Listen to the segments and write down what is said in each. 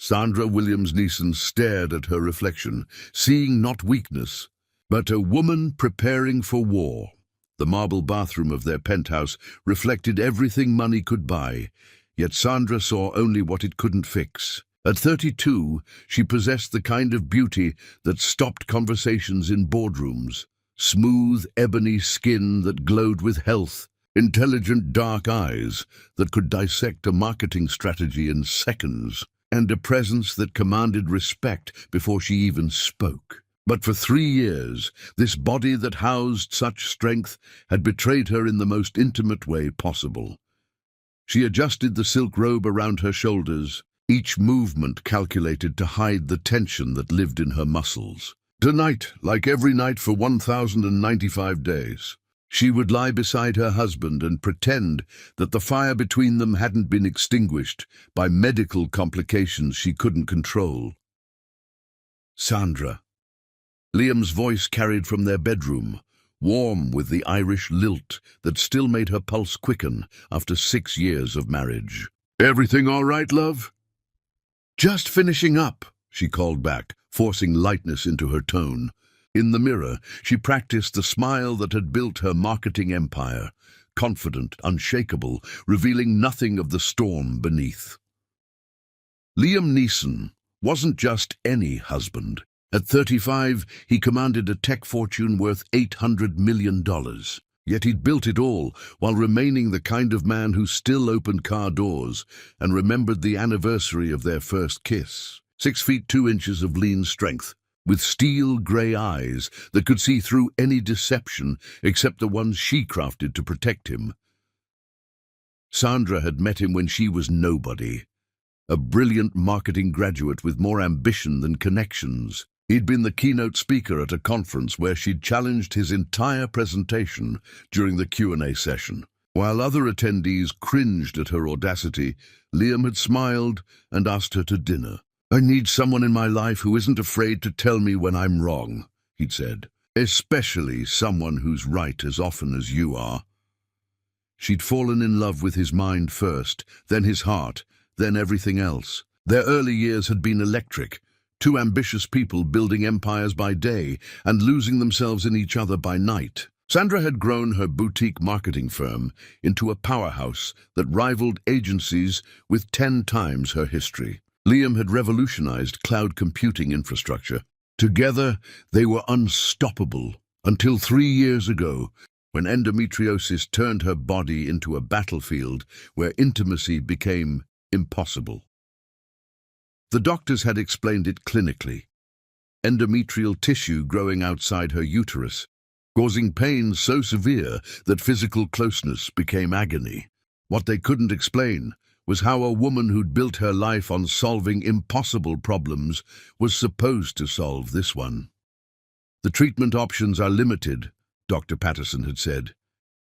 Sandra Williams Neeson stared at her reflection, seeing not weakness, but a woman preparing for war. The marble bathroom of their penthouse reflected everything money could buy, yet Sandra saw only what it couldn't fix. At 32, she possessed the kind of beauty that stopped conversations in boardrooms. Smooth, ebony skin that glowed with health, intelligent dark eyes that could dissect a marketing strategy in seconds, and a presence that commanded respect before she even spoke. But for 3 years, this body that housed such strength had betrayed her in the most intimate way possible. She adjusted the silk robe around her shoulders, each movement calculated to hide the tension that lived in her muscles. Tonight, like every night for 1,095 days, she would lie beside her husband and pretend that the fire between them hadn't been extinguished by medical complications she couldn't control. Sandra. Liam's voice carried from their bedroom, warm with the Irish lilt that still made her pulse quicken after 6 years of marriage. "Everything all right, love?" "Just finishing up," she called back, forcing lightness into her tone. In the mirror, she practiced the smile that had built her marketing empire, confident, unshakable, revealing nothing of the storm beneath. Liam Neeson wasn't just any husband. At 35, he commanded a tech fortune worth $800 million. Yet he'd built it all while remaining the kind of man who still opened car doors and remembered the anniversary of their first kiss. 6 feet 2 inches of lean strength, with steel grey eyes that could see through any deception except the ones she crafted to protect him. Sandra had met him when she was nobody, a brilliant marketing graduate with more ambition than connections. He'd been the keynote speaker at a conference where she'd challenged his entire presentation during the Q&A session. While other attendees cringed at her audacity, Liam had smiled and asked her to dinner. "I need someone in my life who isn't afraid to tell me when I'm wrong," he'd said. "Especially someone who's right as often as you are." She'd fallen in love with his mind first, then his heart, then everything else. Their early years had been electric. Two ambitious people building empires by day and losing themselves in each other by night. Sandra had grown her boutique marketing firm into a powerhouse that rivaled agencies with 10 times her history. Liam had revolutionized cloud computing infrastructure. Together, they were unstoppable until 3 years ago, when endometriosis turned her body into a battlefield where intimacy became impossible. The doctors had explained it clinically. Endometrial tissue growing outside her uterus, causing pain so severe that physical closeness became agony. What they couldn't explain was how a woman who'd built her life on solving impossible problems was supposed to solve this one. "The treatment options are limited," Dr. Patterson had said,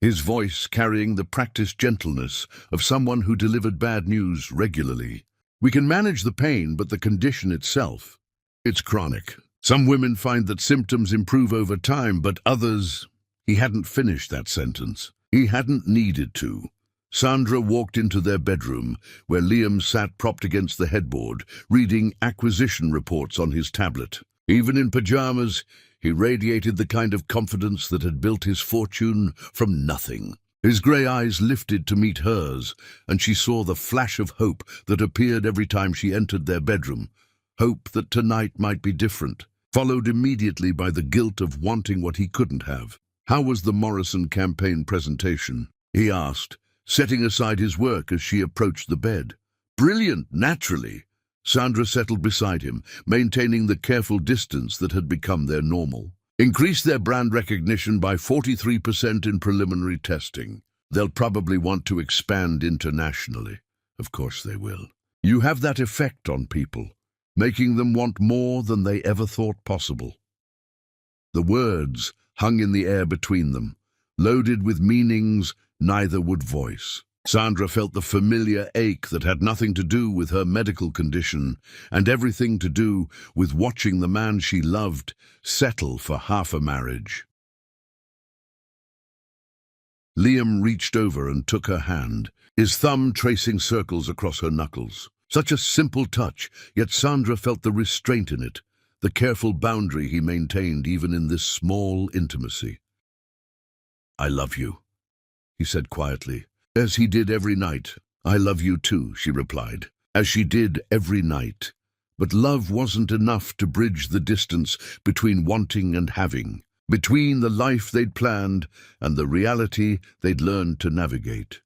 his voice carrying the practiced gentleness of someone who delivered bad news regularly. "We can manage the pain, but the condition itself, it's chronic. Some women find that symptoms improve over time, but others—" He hadn't finished that sentence. He hadn't needed to. Sandra walked into their bedroom, where Liam sat propped against the headboard, reading acquisition reports on his tablet. Even in pajamas, he radiated the kind of confidence that had built his fortune from nothing. His grey eyes lifted to meet hers, and she saw the flash of hope that appeared every time she entered their bedroom. Hope that tonight might be different, followed immediately by the guilt of wanting what he couldn't have. "How was the Morrison campaign presentation?" he asked, setting aside his work as she approached the bed. "Brilliant, naturally." Sandra settled beside him, maintaining the careful distance that had become their normal. "Increased their brand recognition by 43% in preliminary testing. They'll probably want to expand internationally." "Of course they will. You have that effect on people, making them want more than they ever thought possible." The words hung in the air between them, loaded with meanings neither would voice. Sandra felt the familiar ache that had nothing to do with her medical condition and everything to do with watching the man she loved settle for half a marriage. Liam reached over and took her hand, his thumb tracing circles across her knuckles. Such a simple touch, yet Sandra felt the restraint in it, the careful boundary he maintained even in this small intimacy. "I love you," he said quietly, as he did every night. "I love you too," she replied, as she did every night. But love wasn't enough to bridge the distance between wanting and having, between the life they'd planned and the reality they'd learned to navigate.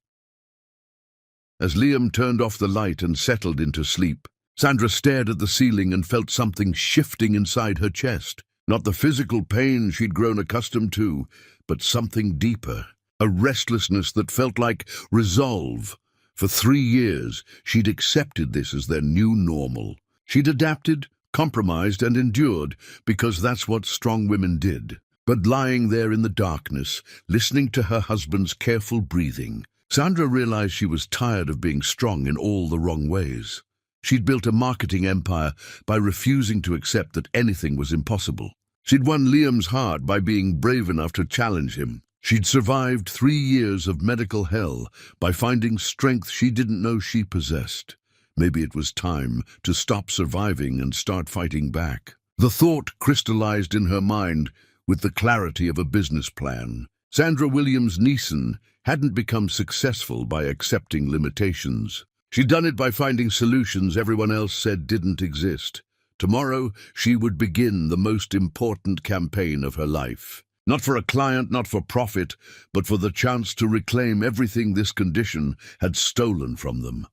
As Liam turned off the light and settled into sleep, Sandra stared at the ceiling and felt something shifting inside her chest. Not the physical pain she'd grown accustomed to, but something deeper, a restlessness that felt like resolve. For 3 years, she'd accepted this as their new normal. She'd adapted, compromised, and endured, because that's what strong women did. But lying there in the darkness, listening to her husband's careful breathing, Sandra realized she was tired of being strong in all the wrong ways. She'd built a marketing empire by refusing to accept that anything was impossible. She'd won Liam's heart by being brave enough to challenge him. She'd survived 3 years of medical hell by finding strength she didn't know she possessed. Maybe it was time to stop surviving and start fighting back. The thought crystallized in her mind with the clarity of a business plan. Sandra Williams Neeson hadn't become successful by accepting limitations. She'd done it by finding solutions everyone else said didn't exist. Tomorrow, she would begin the most important campaign of her life. Not for a client, not for profit, but for the chance to reclaim everything this condition had stolen from them.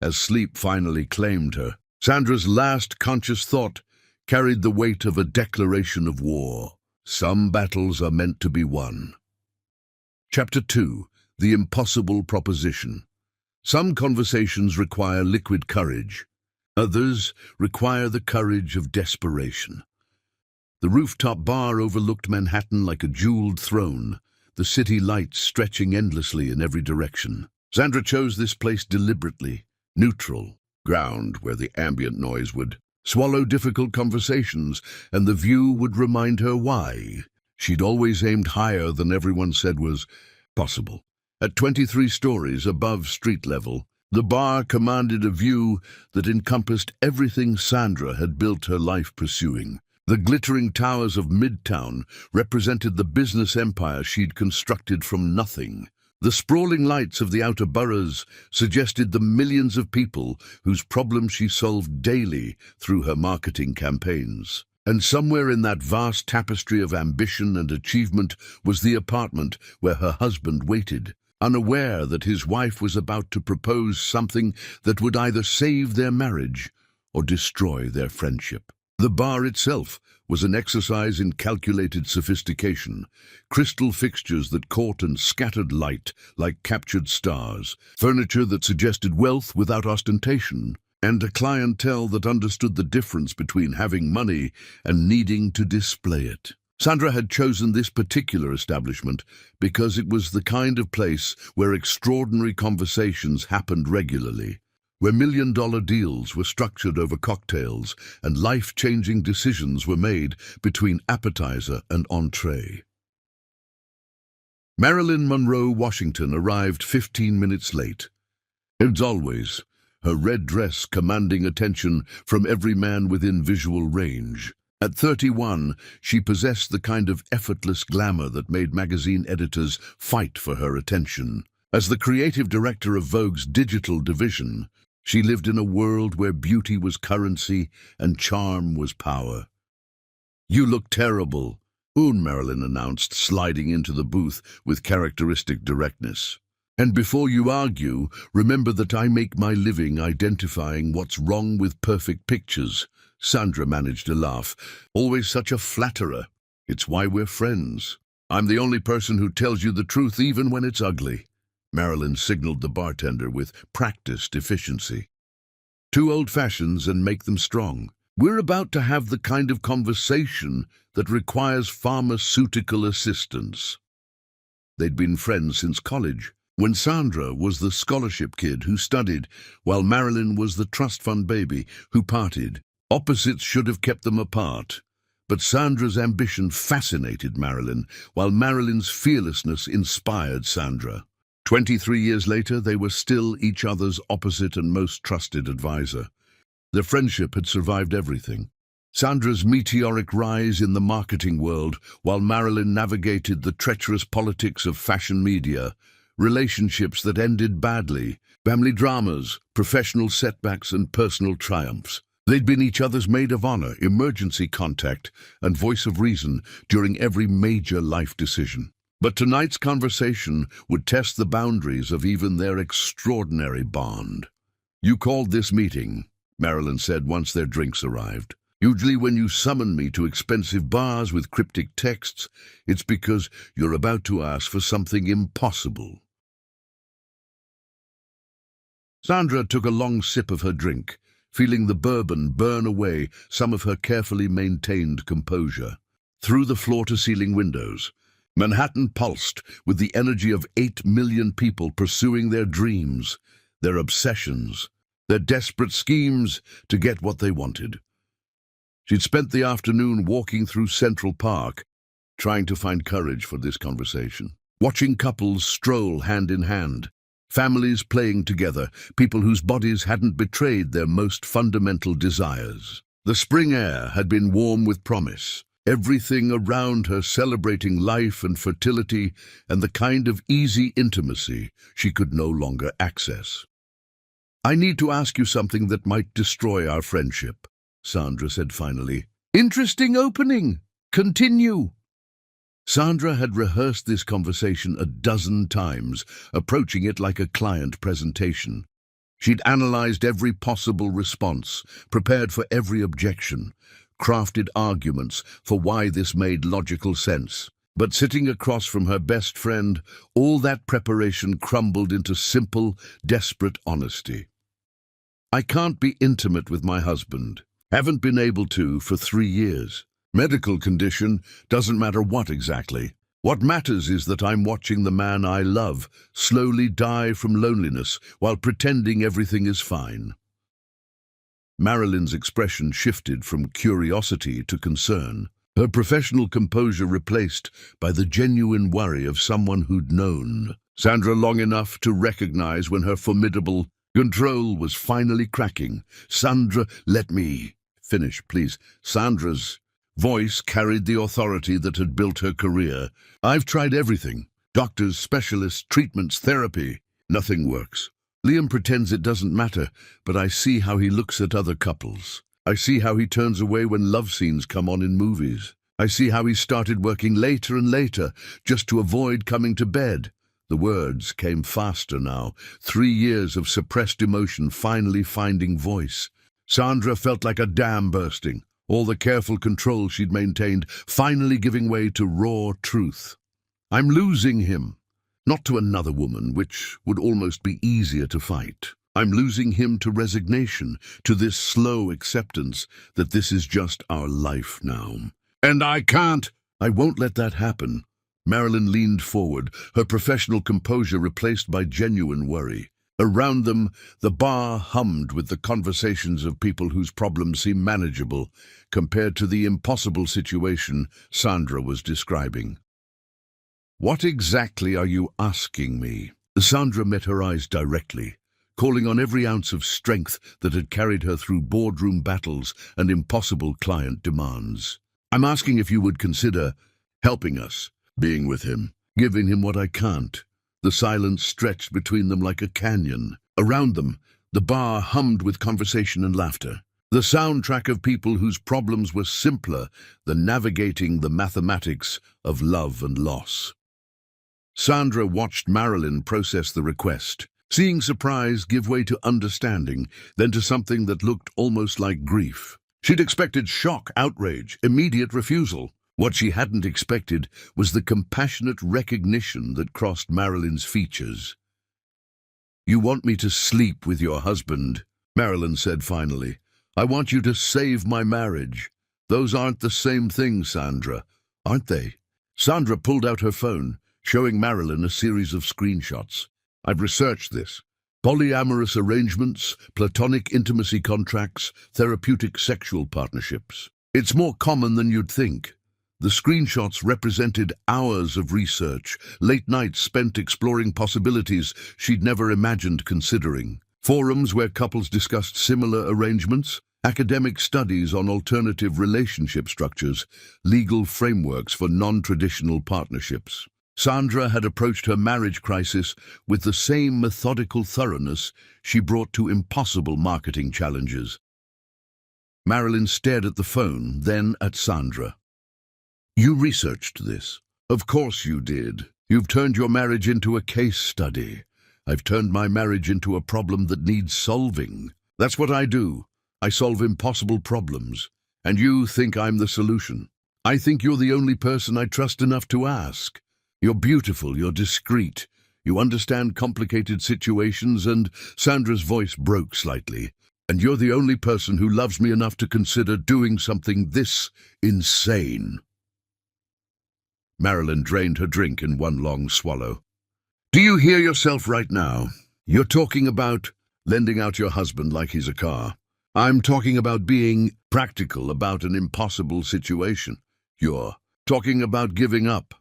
As sleep finally claimed her, Sandra's last conscious thought carried the weight of a declaration of war. Some battles are meant to be won. Chapter 2. The Impossible Proposition. Some conversations require liquid courage. Others require the courage of desperation. The rooftop bar overlooked Manhattan like a jeweled throne, the city lights stretching endlessly in every direction. Sandra chose this place deliberately, neutral ground where the ambient noise would swallow difficult conversations, and the view would remind her why. She'd always aimed higher than everyone said was possible. At 23 stories above street level, the bar commanded a view that encompassed everything Sandra had built her life pursuing. The glittering towers of Midtown represented the business empire she'd constructed from nothing. The sprawling lights of the outer boroughs suggested the millions of people whose problems she solved daily through her marketing campaigns. And somewhere in that vast tapestry of ambition and achievement was the apartment where her husband waited, unaware that his wife was about to propose something that would either save their marriage or destroy their friendship. The bar itself was an exercise in calculated sophistication, crystal fixtures that caught and scattered light like captured stars, furniture that suggested wealth without ostentation, and a clientele that understood the difference between having money and needing to display it. Sandra had chosen this particular establishment because it was the kind of place where extraordinary conversations happened regularly, where million-dollar deals were structured over cocktails and life-changing decisions were made between appetizer and entree. Marilyn Monroe Washington arrived 15 minutes late. As always, her red dress commanding attention from every man within visual range. At 31, she possessed the kind of effortless glamour that made magazine editors fight for her attention. As the creative director of Vogue's digital division, she lived in a world where beauty was currency and charm was power. "You look terrible," Marilyn announced, sliding into the booth with characteristic directness. "And before you argue, remember that I make my living identifying what's wrong with perfect pictures." Sandra managed to laugh. "Always such a flatterer. It's why we're friends. I'm the only person who tells you the truth even when it's ugly." Marilyn signaled the bartender with practiced efficiency. "2 old fashions and make them strong. We're about to have the kind of conversation that requires pharmaceutical assistance." They'd been friends since college, when Sandra was the scholarship kid who studied, while Marilyn was the trust fund baby who partied. Opposites should have kept them apart. But Sandra's ambition fascinated Marilyn, while Marilyn's fearlessness inspired Sandra. 23 years later, they were still each other's opposite and most trusted advisor. Their friendship had survived everything. Sandra's meteoric rise in the marketing world, while Marilyn navigated the treacherous politics of fashion media, relationships that ended badly, family dramas, professional setbacks and personal triumphs. They'd been each other's maid of honor, emergency contact, and voice of reason during every major life decision. But tonight's conversation would test the boundaries of even their extraordinary bond. "You called this meeting," Marilyn said once their drinks arrived. "Usually when you summon me to expensive bars with cryptic texts, it's because you're about to ask for something impossible." Sandra took a long sip of her drink, feeling the bourbon burn away some of her carefully maintained composure. Through the floor-to-ceiling windows, Manhattan pulsed with the energy of 8 million people pursuing their dreams, their obsessions, their desperate schemes to get what they wanted. She'd spent the afternoon walking through Central Park, trying to find courage for this conversation, watching couples stroll hand in hand, families playing together, people whose bodies hadn't betrayed their most fundamental desires. The spring air had been warm with promise, everything around her celebrating life and fertility and the kind of easy intimacy she could no longer access. "I need to ask you something that might destroy our friendship," Sandra said finally. "Interesting opening. Continue." Sandra had rehearsed this conversation a dozen times, approaching it like a client presentation. She'd analyzed every possible response, prepared for every objection, crafted arguments for why this made logical sense. But sitting across from her best friend, all that preparation crumbled into simple, desperate honesty. "I can't be intimate with my husband. Haven't been able to for 3 years. Medical condition, doesn't matter what exactly. What matters is that I'm watching the man I love slowly die from loneliness while pretending everything is fine." Marilyn's expression shifted from curiosity to concern, her professional composure replaced by the genuine worry of someone who'd known Sandra long enough to recognize when her formidable control was finally cracking. "Sandra, let me finish, please." Sandra's voice carried the authority that had built her career. "I've tried everything. Doctors, specialists, treatments, therapy. Nothing works. Liam pretends it doesn't matter, but I see how he looks at other couples. I see how he turns away when love scenes come on in movies. I see how he started working later and later just to avoid coming to bed." The words came faster now, 3 years of suppressed emotion finally finding voice. Sandra felt like a dam bursting, all the careful control she'd maintained finally giving way to raw truth. "I'm losing him. Not to another woman, which would almost be easier to fight. I'm losing him to resignation, to this slow acceptance that this is just our life now. And I can't. I won't let that happen." Marilyn leaned forward, her professional composure replaced by genuine worry. Around them, the bar hummed with the conversations of people whose problems seemed manageable compared to the impossible situation Sandra was describing. "What exactly are you asking me?" Sandra met her eyes directly, calling on every ounce of strength that had carried her through boardroom battles and impossible client demands. "I'm asking if you would consider helping us, being with him, giving him what I can't." The silence stretched between them like a canyon. Around them, the bar hummed with conversation and laughter, the soundtrack of people whose problems were simpler than navigating the mathematics of love and loss. Sandra watched Marilyn process the request, seeing surprise give way to understanding, then to something that looked almost like grief. She'd expected shock, outrage, immediate refusal. What she hadn't expected was the compassionate recognition that crossed Marilyn's features. "You want me to sleep with your husband," Marilyn said finally. "I want you to save my marriage. Those aren't the same thing, Sandra, aren't they?" Sandra pulled out her phone, showing Marilyn a series of screenshots. "I've researched this. Polyamorous arrangements, platonic intimacy contracts, therapeutic sexual partnerships. It's more common than you'd think. The screenshots represented hours of research, late nights spent exploring possibilities she'd never imagined considering, forums where couples discussed similar arrangements, academic studies on alternative relationship structures, legal frameworks for non-traditional partnerships. Sandra had approached her marriage crisis with the same methodical thoroughness she brought to impossible marketing challenges. Marilyn stared at the phone, then at Sandra. "You researched this. Of course you did. You've turned your marriage into a case study. I've turned my marriage into a problem that needs solving. That's what I do. I solve impossible problems. And you think I'm the solution. I think you're the only person I trust enough to ask. You're beautiful, you're discreet. You understand complicated situations," and Sandra's voice broke slightly. "And you're the only person who loves me enough to consider doing something this insane." Marilyn drained her drink in one long swallow. "Do you hear yourself right now? You're talking about lending out your husband like he's a car. I'm talking about being practical about an impossible situation. You're talking about giving up."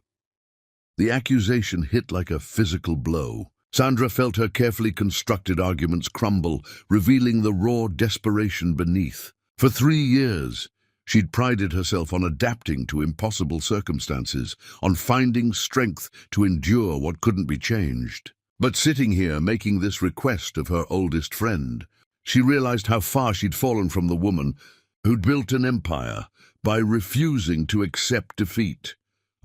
The accusation hit like a physical blow. Sandra felt her carefully constructed arguments crumble, revealing the raw desperation beneath. For 3 years, she'd prided herself on adapting to impossible circumstances, on finding strength to endure what couldn't be changed. But sitting here making this request of her oldest friend, she realized how far she'd fallen from the woman who'd built an empire by refusing to accept defeat.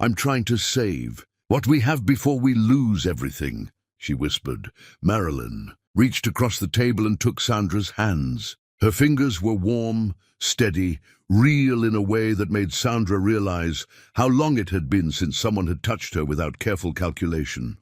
"I'm trying to save what we have before we lose everything," she whispered. Marilyn reached across the table and took Sandra's hands. Her fingers were warm, steady, real in a way that made Sandra realize how long it had been since someone had touched her without careful calculation.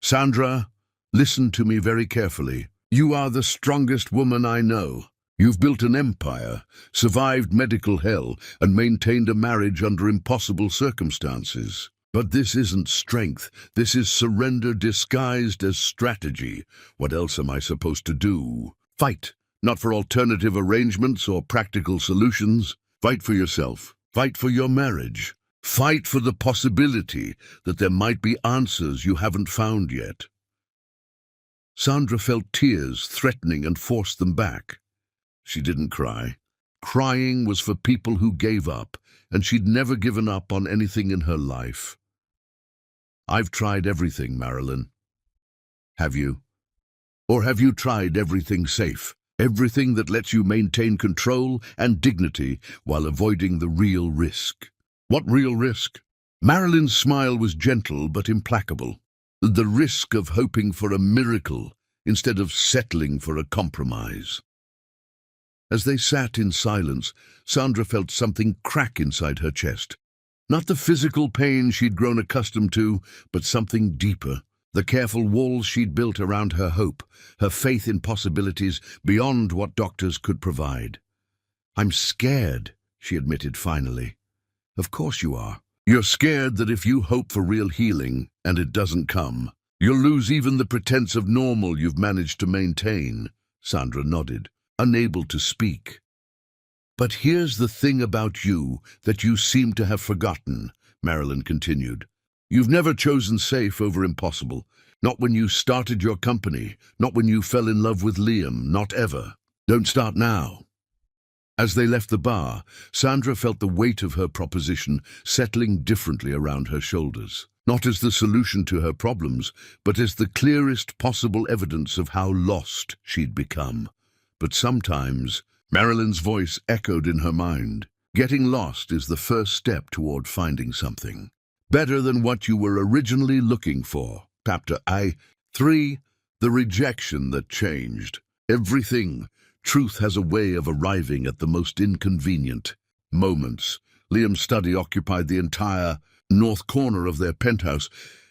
"Sandra, listen to me very carefully. You are the strongest woman I know. You've built an empire, survived medical hell, and maintained a marriage under impossible circumstances. But this isn't strength. This is surrender disguised as strategy. What else am I supposed to do? Fight, not for alternative arrangements or practical solutions. Fight for yourself. Fight for your marriage. Fight for the possibility that there might be answers you haven't found yet." Sandra felt tears threatening and forced them back. She didn't cry. Crying was for people who gave up, and she'd never given up on anything in her life. "I've tried everything, Marilyn." "Have you? Or have you tried everything safe? Everything that lets you maintain control and dignity while avoiding the real risk?" "What real risk?" Marilyn's smile was gentle but implacable. "The risk of hoping for a miracle instead of settling for a compromise." As they sat in silence, Sandra felt something crack inside her chest. Not the physical pain she'd grown accustomed to, but something deeper. The careful walls she'd built around her hope, her faith in possibilities beyond what doctors could provide. "I'm scared," she admitted finally. "Of course you are. You're scared that if you hope for real healing and it doesn't come, you'll lose even the pretense of normal you've managed to maintain." Sandra nodded, unable to speak. "But here's the thing about you that you seem to have forgotten," Marilyn continued. "You've never chosen safe over impossible. Not when you started your company, not when you fell in love with Liam, not ever. Don't start now." As they left the bar, Sandra felt the weight of her proposition settling differently around her shoulders. Not as the solution to her problems, but as the clearest possible evidence of how lost she'd become. But sometimes, Marilyn's voice echoed in her mind, getting lost is the first step toward finding something better than what you were originally looking for. Chapter 3, The Rejection That Changed. Everything. Truth has a way of arriving at the most inconvenient moments. Liam's study occupied the entire north corner of their penthouse,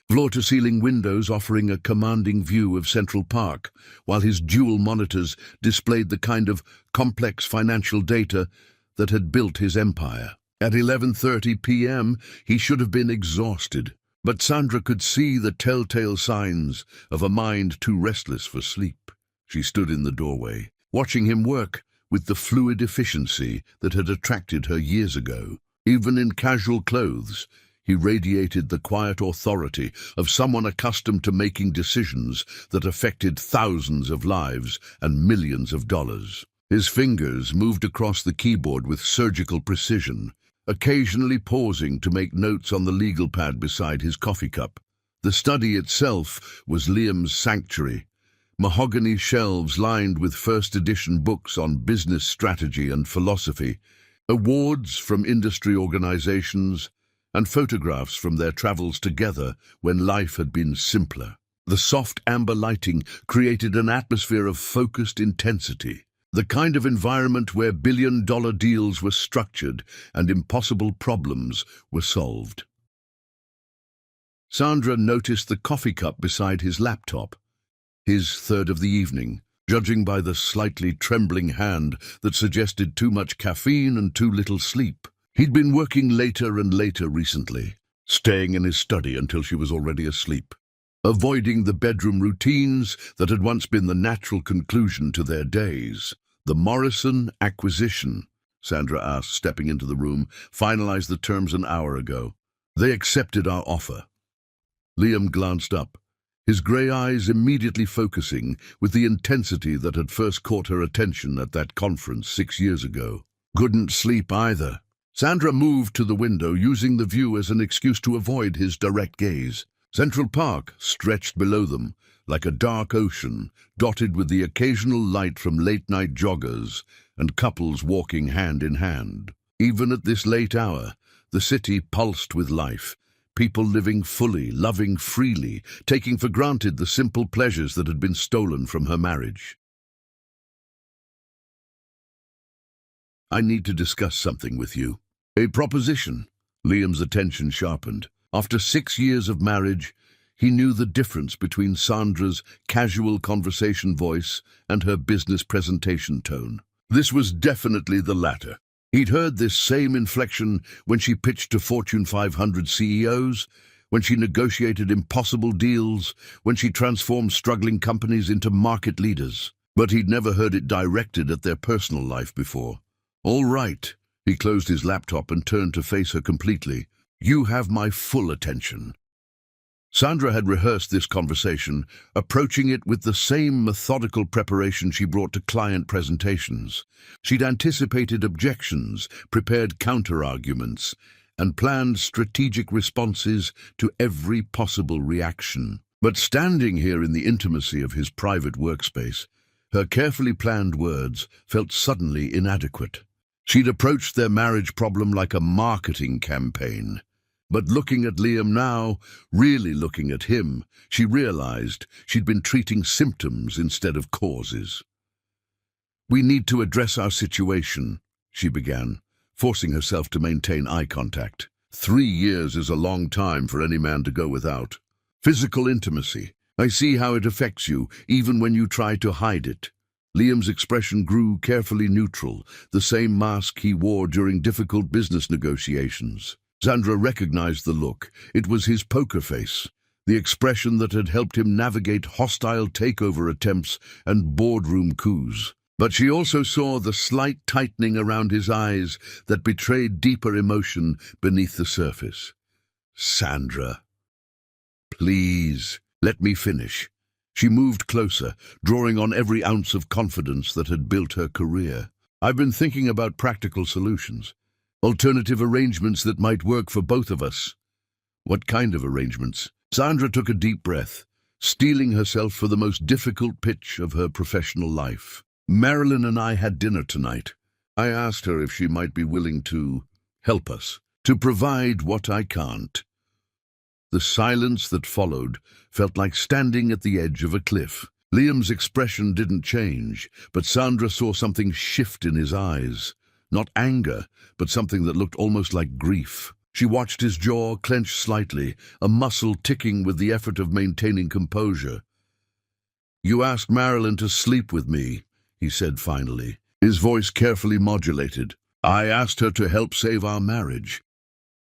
floor-to-ceiling windows offering a commanding view of Central Park, while his dual monitors displayed the kind of complex financial data that had built his empire. At 11:30 p.m., he should have been exhausted, but Sandra could see the telltale signs of a mind too restless for sleep. She stood in the doorway, watching him work with the fluid efficiency that had attracted her years ago. Even in casual clothes, he radiated the quiet authority of someone accustomed to making decisions that affected thousands of lives and millions of dollars. His fingers moved across the keyboard with surgical precision, occasionally pausing to make notes on the legal pad beside his coffee cup. The study itself was Liam's sanctuary, mahogany shelves lined with first-edition books on business strategy and philosophy, awards from industry organizations, and photographs from their travels together when life had been simpler. The soft amber lighting created an atmosphere of focused intensity, the kind of environment where billion-dollar deals were structured and impossible problems were solved. Sandra noticed the coffee cup beside his laptop, his third of the evening, judging by the slightly trembling hand that suggested too much caffeine and too little sleep. He'd been working later and later recently, staying in his study until she was already asleep, avoiding the bedroom routines that had once been the natural conclusion to their days. The Morrison acquisition, Sandra asked, stepping into the room, finalized the terms an hour ago. They accepted our offer. Liam glanced up, his grey eyes immediately focusing with the intensity that had first caught her attention at that conference 6 years ago. Couldn't sleep either. Sandra moved to the window, using the view as an excuse to avoid his direct gaze. Central Park stretched below them, like a dark ocean, dotted with the occasional light from late-night joggers and couples walking hand in hand. Even at this late hour, the city pulsed with life, people living fully, loving freely, taking for granted the simple pleasures that had been stolen from her marriage. "I need to discuss something with you." "A proposition." Liam's attention sharpened. After 6 years of marriage, he knew the difference between Sandra's casual conversation voice and her business presentation tone. This was definitely the latter. He'd heard this same inflection when she pitched to Fortune 500 CEOs, when she negotiated impossible deals, when she transformed struggling companies into market leaders. But he'd never heard it directed at their personal life before. "All right." He closed his laptop and turned to face her completely. "You have my full attention." Sandra had rehearsed this conversation, approaching it with the same methodical preparation she brought to client presentations. She'd anticipated objections, prepared counter-arguments, and planned strategic responses to every possible reaction. But standing here in the intimacy of his private workspace, her carefully planned words felt suddenly inadequate. She'd approached their marriage problem like a marketing campaign. But looking at Liam now, really looking at him, she realized she'd been treating symptoms instead of causes. "We need to address our situation," she began, forcing herself to maintain eye contact. 3 years is a long time for any man to go without. "Physical intimacy. I see how it affects you, even when you try to hide it." Liam's expression grew carefully neutral, the same mask he wore during difficult business negotiations. Sandra recognized the look. It was his poker face, the expression that had helped him navigate hostile takeover attempts and boardroom coups. But she also saw the slight tightening around his eyes that betrayed deeper emotion beneath the surface. "Sandra, please, let me finish." She moved closer, drawing on every ounce of confidence that had built her career. "I've been thinking about practical solutions. Alternative arrangements that might work for both of us." "What kind of arrangements?" Sandra took a deep breath, steeling herself for the most difficult pitch of her professional life. "Marilyn and I had dinner tonight. I asked her if she might be willing to help us, to provide what I can't." The silence that followed felt like standing at the edge of a cliff. Liam's expression didn't change, but Sandra saw something shift in his eyes. Not anger, but something that looked almost like grief. She watched his jaw clench slightly, a muscle ticking with the effort of maintaining composure. "You asked Marilyn to sleep with me," he said finally, his voice carefully modulated. "I asked her to help save our marriage.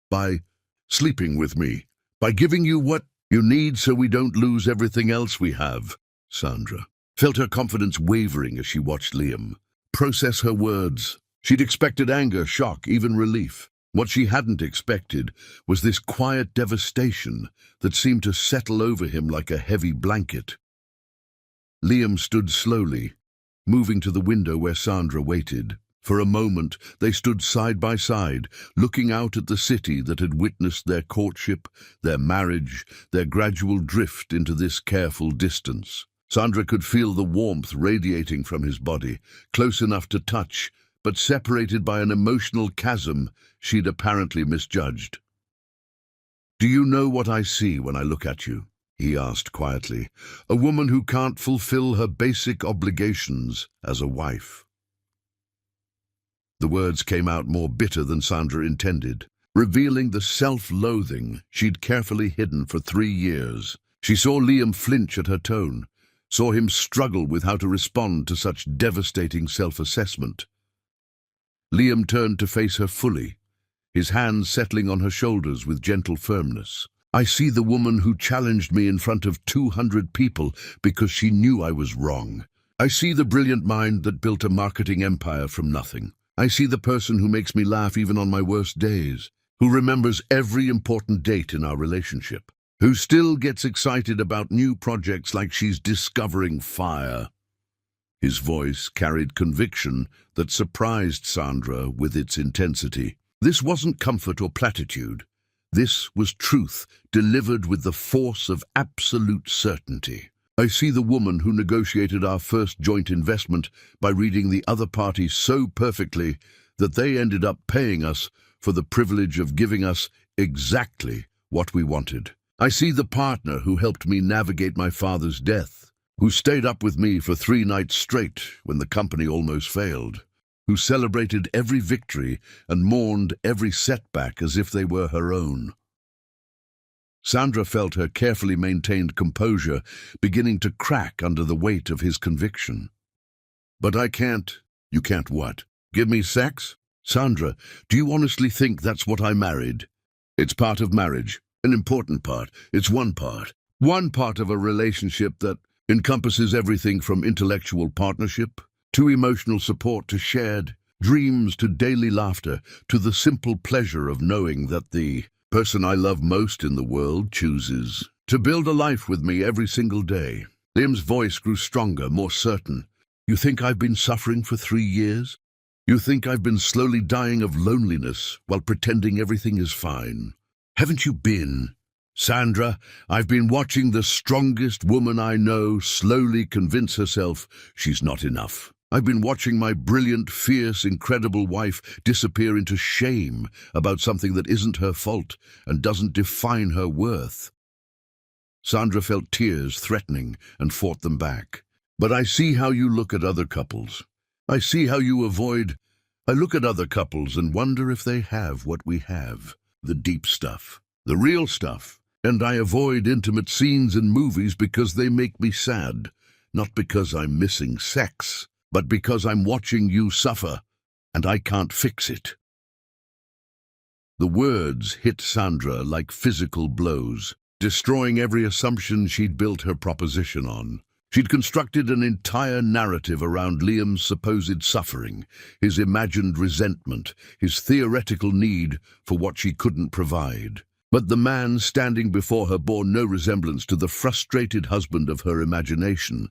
By sleeping with me. By giving you what you need so we don't lose everything else we have." Sandra felt her confidence wavering as she watched Liam process her words. She'd expected anger, shock, even relief. What she hadn't expected was this quiet devastation that seemed to settle over him like a heavy blanket. Liam stood slowly, moving to the window where Sandra waited. For a moment, they stood side by side, looking out at the city that had witnessed their courtship, their marriage, their gradual drift into this careful distance. Sandra could feel the warmth radiating from his body, close enough to touch, but separated by an emotional chasm she'd apparently misjudged. "Do you know what I see when I look at you?" he asked quietly. "A woman who can't fulfill her basic obligations as a wife." The words came out more bitter than Sandra intended, revealing the self-loathing she'd carefully hidden for 3 years. She saw Liam flinch at her tone, saw him struggle with how to respond to such devastating self-assessment. Liam turned to face her fully, his hands settling on her shoulders with gentle firmness. "I see the woman who challenged me in front of 200 people because she knew I was wrong. I see the brilliant mind that built a marketing empire from nothing. I see the person who makes me laugh even on my worst days, who remembers every important date in our relationship, who still gets excited about new projects like she's discovering fire." His voice carried conviction that surprised Sandra with its intensity. This wasn't comfort or platitude. This was truth delivered with the force of absolute certainty. "I see the woman who negotiated our first joint investment by reading the other party so perfectly that they ended up paying us for the privilege of giving us exactly what we wanted. I see the partner who helped me navigate my father's death, who stayed up with me for 3 nights straight when the company almost failed, who celebrated every victory and mourned every setback as if they were her own." Sandra felt her carefully maintained composure beginning to crack under the weight of his conviction. "But I can't." "You can't what? Give me sex?" "Sandra, do you honestly think that's what I married?" "It's part of marriage, an important part. It's one part. One part of a relationship that encompasses everything from intellectual partnership to emotional support to shared dreams to daily laughter to the simple pleasure of knowing that the person I love most in the world chooses to build a life with me every single day." Liam's voice grew stronger, more certain. "You think I've been suffering for 3 years? You think I've been slowly dying of loneliness while pretending everything is fine? Haven't you been? Sandra, I've been watching the strongest woman I know slowly convince herself she's not enough. I've been watching my brilliant, fierce, incredible wife disappear into shame about something that isn't her fault and doesn't define her worth." Sandra felt tears threatening and fought them back. "But I see how you look at other couples. I see how you avoid. I look at other couples and wonder if they have what we have, the deep stuff, the real stuff. And I avoid intimate scenes in movies because they make me sad, not because I'm missing sex, but because I'm watching you suffer, and I can't fix it." The words hit Sandra like physical blows, destroying every assumption she'd built her proposition on. She'd constructed an entire narrative around Liam's supposed suffering, his imagined resentment, his theoretical need for what she couldn't provide. But the man standing before her bore no resemblance to the frustrated husband of her imagination.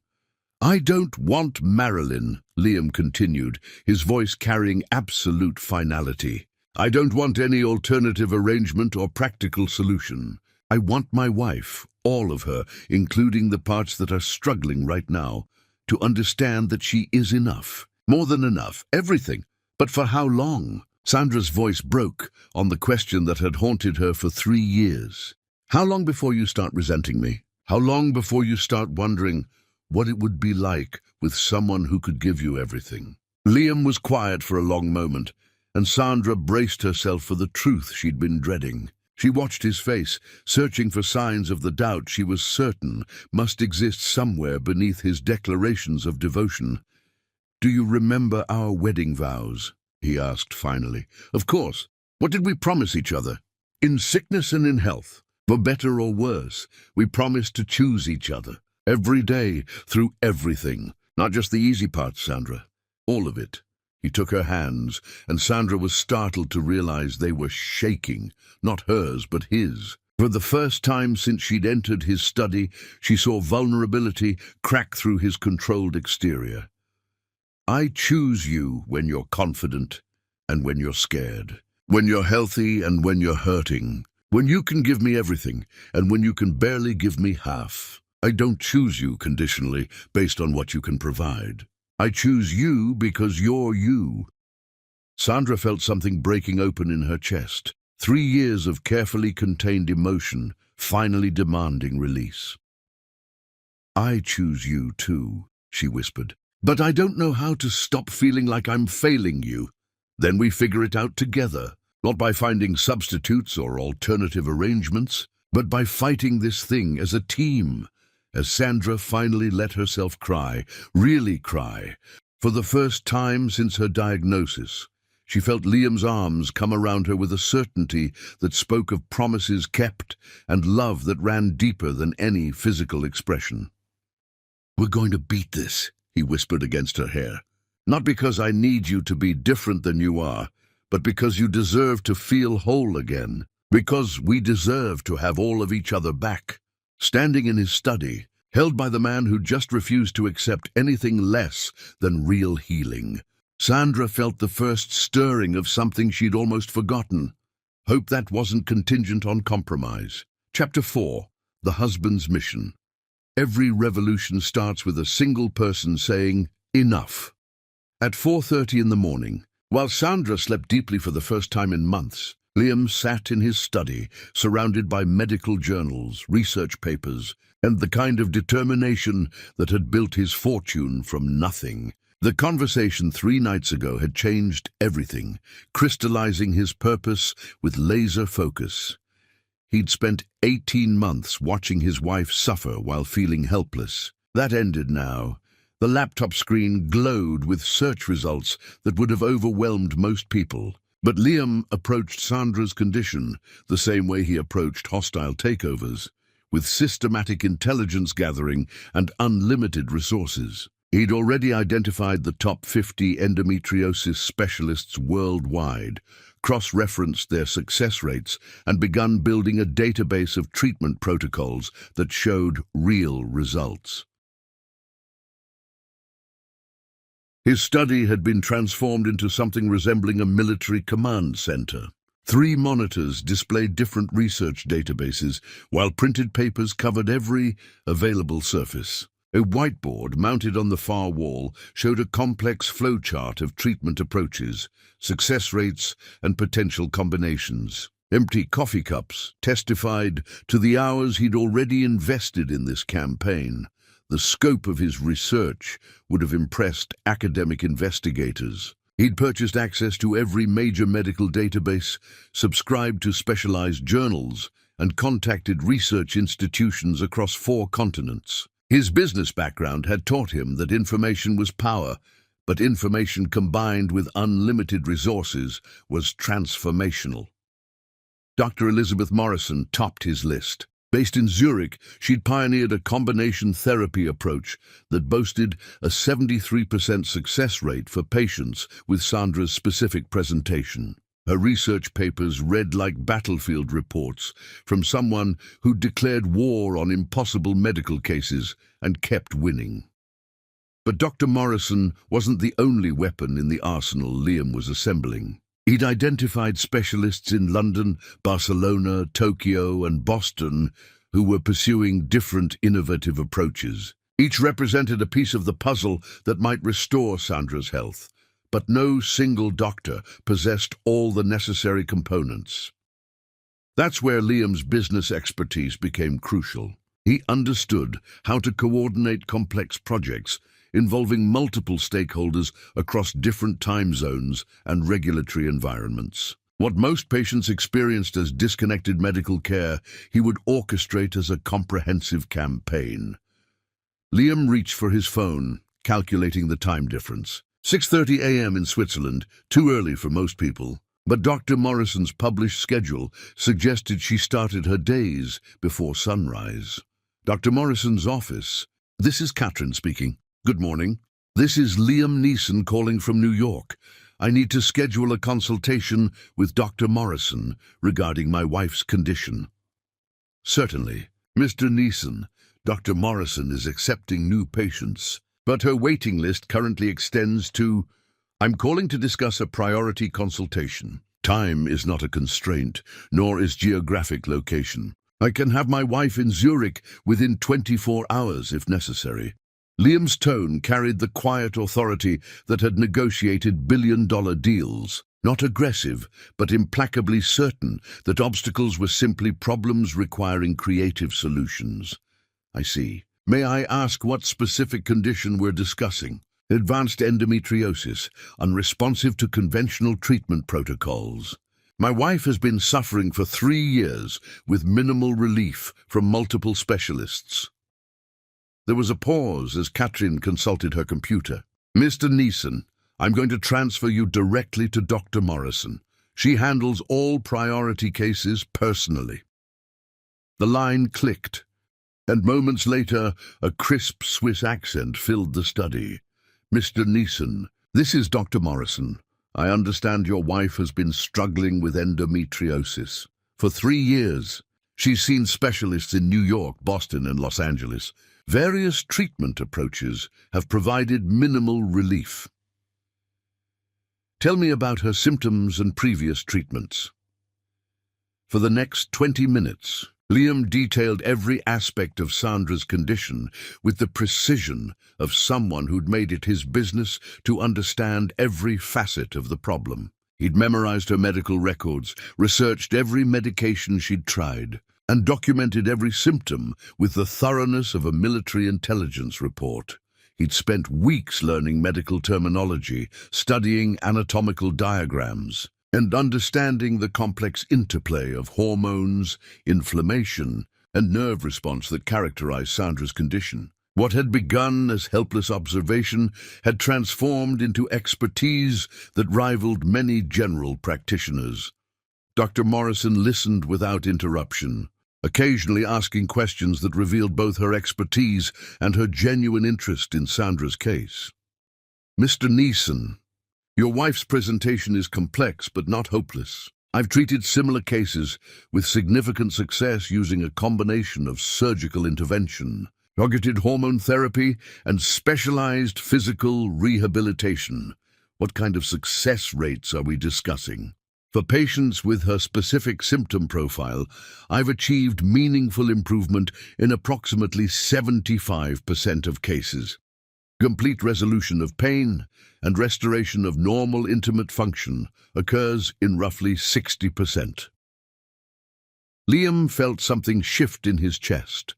"I don't want Marilyn," Liam continued, his voice carrying absolute finality. "I don't want any alternative arrangement or practical solution. I want my wife, all of her, including the parts that are struggling right now, to understand that she is enough, more than enough, everything. But for how long?" Sandra's voice broke on the question that had haunted her for 3 years. "How long before you start resenting me? How long before you start wondering what it would be like with someone who could give you everything?" Liam was quiet for a long moment, and Sandra braced herself for the truth she'd been dreading. She watched his face, searching for signs of the doubt she was certain must exist somewhere beneath his declarations of devotion. "Do you remember our wedding vows?" he asked finally. "Of course. What did we promise each other? In sickness and in health, for better or worse, we promised to choose each other. Every day, through everything. Not just the easy parts, Sandra. All of it." He took her hands, and Sandra was startled to realize they were shaking, not hers but his. For the first time since she'd entered his study, she saw vulnerability crack through his controlled exterior. I choose you when you're confident and when you're scared, when you're healthy and when you're hurting, when you can give me everything and when you can barely give me half. I don't choose you conditionally based on what you can provide. I choose you because you're you. Sandra felt something breaking open in her chest. 3 years of carefully contained emotion, finally demanding release. I choose you too, she whispered. But I don't know how to stop feeling like I'm failing you. Then we figure it out together, not by finding substitutes or alternative arrangements, but by fighting this thing as a team. As Sandra finally let herself cry, really cry, for the first time since her diagnosis, she felt Liam's arms come around her with a certainty that spoke of promises kept and love that ran deeper than any physical expression. "We're going to beat this," he whispered against her hair. "Not because I need you to be different than you are, but because you deserve to feel whole again. Because we deserve to have all of each other back." Standing in his study, held by the man who just refused to accept anything less than real healing, Sandra felt the first stirring of something she'd almost forgotten. Hope that wasn't contingent on compromise. Chapter 4. The Husband's Mission. Every revolution starts with a single person saying, "Enough." At 4:30 in the morning, while Sandra slept deeply for the first time in months, Liam sat in his study, surrounded by medical journals, research papers, and the kind of determination that had built his fortune from nothing. The conversation 3 nights ago had changed everything, crystallizing his purpose with laser focus. He'd spent 18 months watching his wife suffer while feeling helpless. That ended now. The laptop screen glowed with search results that would have overwhelmed most people. But Liam approached Sandra's condition the same way he approached hostile takeovers, with systematic intelligence gathering and unlimited resources. He'd already identified the top 50 endometriosis specialists worldwide, cross-referenced their success rates, and begun building a database of treatment protocols that showed real results. His study had been transformed into something resembling a military command center. 3 monitors displayed different research databases, while printed papers covered every available surface. A whiteboard mounted on the far wall showed a complex flowchart of treatment approaches, success rates, and potential combinations. Empty coffee cups testified to the hours he'd already invested in this campaign. The scope of his research would have impressed academic investigators. He'd purchased access to every major medical database, subscribed to specialized journals, and contacted research institutions across 4 continents. His business background had taught him that information was power, but information combined with unlimited resources was transformational. Dr. Elizabeth Morrison topped his list. Based in Zurich, she'd pioneered a combination therapy approach that boasted a 73% success rate for patients with Sandra's specific presentation. Her research papers read like battlefield reports from someone who declared war on impossible medical cases and kept winning. But Dr. Morrison wasn't the only weapon in the arsenal Liam was assembling. He'd identified specialists in London, Barcelona, Tokyo, and Boston who were pursuing different innovative approaches. Each represented a piece of the puzzle that might restore Sandra's health, but no single doctor possessed all the necessary components. That's where Liam's business expertise became crucial. He understood how to coordinate complex projects involving multiple stakeholders across different time zones and regulatory environments. What most patients experienced as disconnected medical care, he would orchestrate as a comprehensive campaign. Liam reached for his phone, calculating the time difference. 6:30 a.m. in Switzerland, too early for most people. But Dr. Morrison's published schedule suggested she started her days before sunrise. Dr. Morrison's office. "This is Katrin speaking. Good morning." This is Liam Neeson calling from New York. I need to schedule a consultation with Dr. Morrison regarding my wife's condition. Certainly, Mr. Neeson. Dr. Morrison is accepting new patients, but her waiting list currently extends to... I'm calling to discuss a priority consultation. Time is not a constraint, nor is geographic location. I can have my wife in Zurich within 24 hours if necessary. Liam's tone carried the quiet authority that had negotiated billion-dollar deals, not aggressive, but implacably certain that obstacles were simply problems requiring creative solutions. I see. May I ask what specific condition we're discussing? Advanced endometriosis, unresponsive to conventional treatment protocols. My wife has been suffering for 3 years with minimal relief from multiple specialists. There was a pause as Katrin consulted her computer. Mr. Neeson, I'm going to transfer you directly to Dr. Morrison. She handles all priority cases personally. The line clicked, and moments later, a crisp Swiss accent filled the study. Mr. Neeson, this is Dr. Morrison. I understand your wife has been struggling with endometriosis. For 3 years, she's seen specialists in New York, Boston, and Los Angeles. Various treatment approaches have provided minimal relief. Tell me about her symptoms and previous treatments. For the next 20 minutes, Liam detailed every aspect of Sandra's condition with the precision of someone who'd made it his business to understand every facet of the problem. He'd memorized her medical records, researched every medication she'd tried, and documented every symptom with the thoroughness of a military intelligence report. He'd spent weeks learning medical terminology, studying anatomical diagrams, and understanding the complex interplay of hormones, inflammation, and nerve response that characterized Sandra's condition. What had begun as helpless observation had transformed into expertise that rivaled many general practitioners. Dr. Morrison listened without interruption, occasionally asking questions that revealed both her expertise and her genuine interest in Sandra's case. Mr. Neeson, your wife's presentation is complex but not hopeless. I've treated similar cases with significant success using a combination of surgical intervention, targeted hormone therapy, and specialized physical rehabilitation. What kind of success rates are we discussing? For patients with her specific symptom profile, I've achieved meaningful improvement in approximately 75% of cases. Complete resolution of pain and restoration of normal intimate function occurs in roughly 60%. Liam felt something shift in his chest,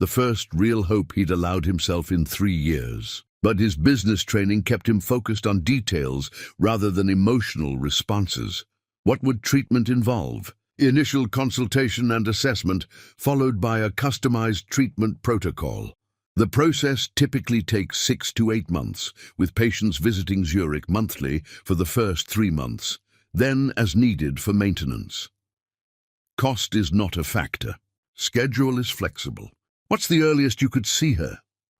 the first real hope he'd allowed himself in 3 years. But his business training kept him focused on details rather than emotional responses. What would treatment involve? Initial consultation and assessment, followed by a customized treatment protocol. The process typically takes 6 to 8 months, with patients visiting Zurich monthly for the first 3 months, then as needed for maintenance. Cost is not a factor. Schedule is flexible. What's the earliest you could see her?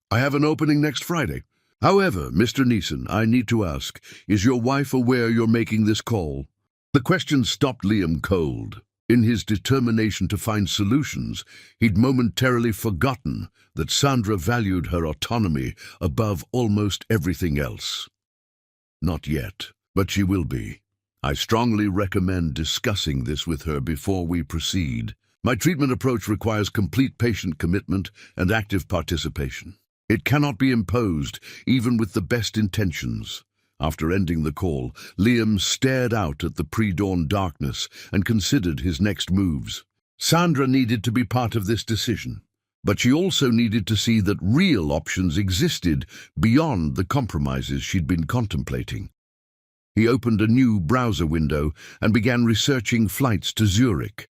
I have an opening next Friday. However, Mr. Neeson, I need to ask, is your wife aware you're making this call? The question stopped Liam cold. In his determination to find solutions, he'd momentarily forgotten that Sandra valued her autonomy above almost everything else. Not yet, but she will be. I strongly recommend discussing this with her before we proceed. My treatment approach requires complete patient commitment and active participation. It cannot be imposed, even with the best intentions. After ending the call, Liam stared out at the pre-dawn darkness and considered his next moves. Sandra needed to be part of this decision, but she also needed to see that real options existed beyond the compromises she'd been contemplating. He opened a new browser window and began researching flights to Zurich.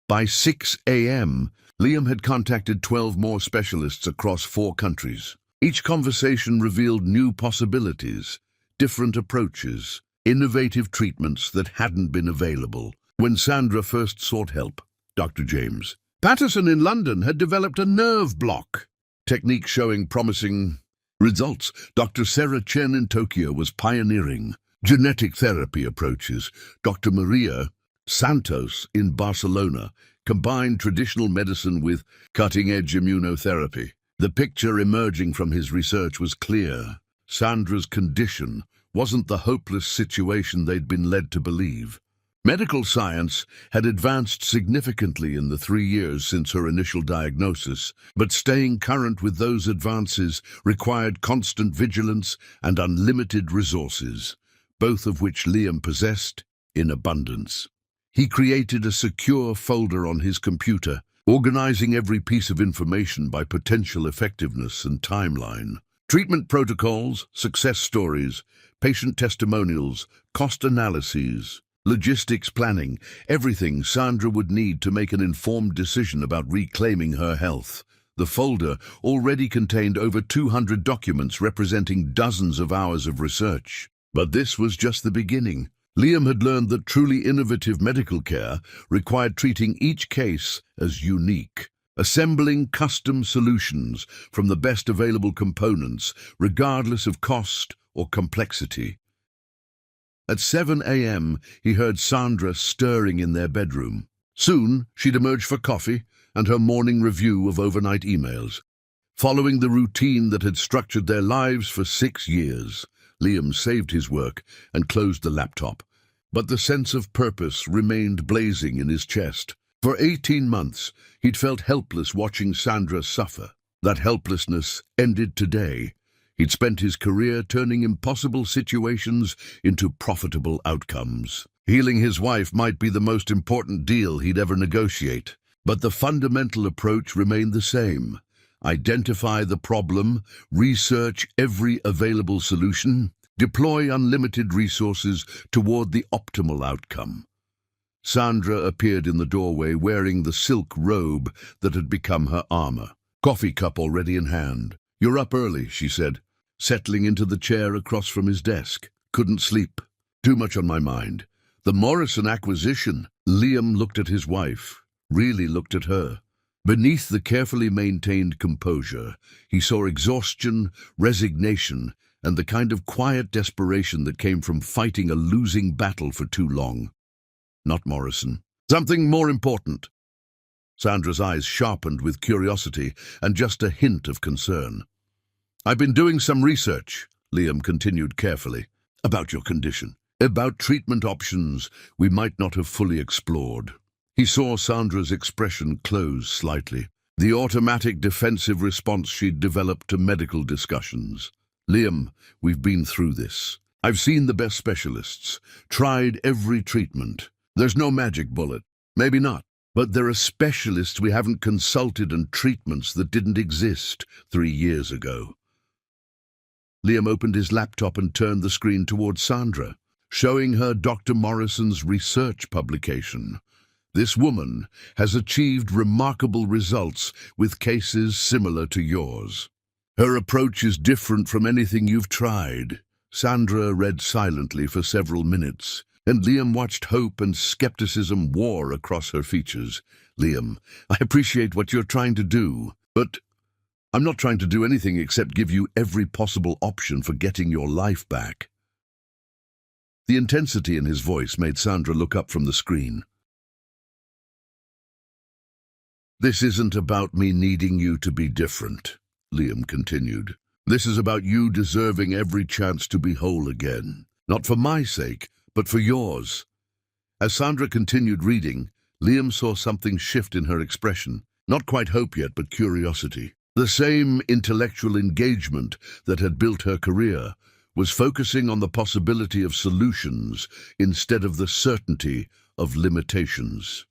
By 6 a.m., Liam had contacted 12 more specialists across 4 countries. Each conversation revealed new possibilities, different approaches, innovative treatments that hadn't been available. When Sandra first sought help, Dr. James Patterson in London had developed a nerve block technique showing promising Results: Dr. Sarah Chen in Tokyo was pioneering genetic therapy approaches. Dr. Maria Santos in Barcelona combined traditional medicine with cutting-edge immunotherapy. The picture emerging from his research was clear. Sandra's condition wasn't the hopeless situation they'd been led to believe. Medical science had advanced significantly in the 3 years since her initial diagnosis, but staying current with those advances required constant vigilance and unlimited resources, both of which Liam possessed in abundance. He created a secure folder on his computer, organizing every piece of information by potential effectiveness and timeline. Treatment protocols, success stories, patient testimonials, cost analyses, logistics planning, everything Sandra would need to make an informed decision about reclaiming her health. The folder already contained over 200 documents representing dozens of hours of research. But this was just the beginning. Liam had learned that truly innovative medical care required treating each case as unique, assembling custom solutions from the best available components, regardless of cost or complexity. At 7 a.m., he heard Sandra stirring in their bedroom. Soon, she'd emerge for coffee and her morning review of overnight emails. Following the routine that had structured their lives for 6 years, Liam saved his work and closed the laptop. But the sense of purpose remained blazing in his chest. For 18 months, he'd felt helpless watching Sandra suffer. That helplessness ended today. He'd spent his career turning impossible situations into profitable outcomes. Healing his wife might be the most important deal he'd ever negotiate, but the fundamental approach remained the same. Identify the problem, research every available solution, deploy unlimited resources toward the optimal outcome. Sandra appeared in the doorway wearing the silk robe that had become her armor, coffee cup already in hand. "You're up early," she said, settling into the chair across from his desk. "Couldn't sleep. Too much on my mind. The Morrison acquisition." Liam looked at his wife, really looked at her. Beneath the carefully maintained composure, he saw exhaustion, resignation, and the kind of quiet desperation that came from fighting a losing battle for too long. Not Morrison. Something more important. Sandra's eyes sharpened with curiosity and just a hint of concern. "I've been doing some research," Liam continued carefully, "about your condition, about treatment options we might not have fully explored." He saw Sandra's expression close slightly, the automatic defensive response she'd developed to medical discussions. "Liam, we've been through this. I've seen the best specialists, tried every treatment. There's no magic bullet. Maybe not. But there are specialists we haven't consulted and treatments that didn't exist 3 years ago." Liam opened his laptop and turned the screen towards Sandra, showing her Dr. Morrison's research publication. "This woman has achieved remarkable results with cases similar to yours. Her approach is different from anything you've tried." Sandra read silently for several minutes, and Liam watched hope and skepticism war across her features. "Liam, I appreciate what you're trying to do, but I'm not trying to do anything except give you every possible option for getting your life back." The intensity in his voice made Sandra look up from the screen. "This isn't about me needing you to be different," Liam continued. "This is about you deserving every chance to be whole again. Not for my sake, but for yours." As Sandra continued reading, Liam saw something shift in her expression. Not quite hope yet, but curiosity. The same intellectual engagement that had built her career was focusing on the possibility of solutions instead of the certainty of limitations.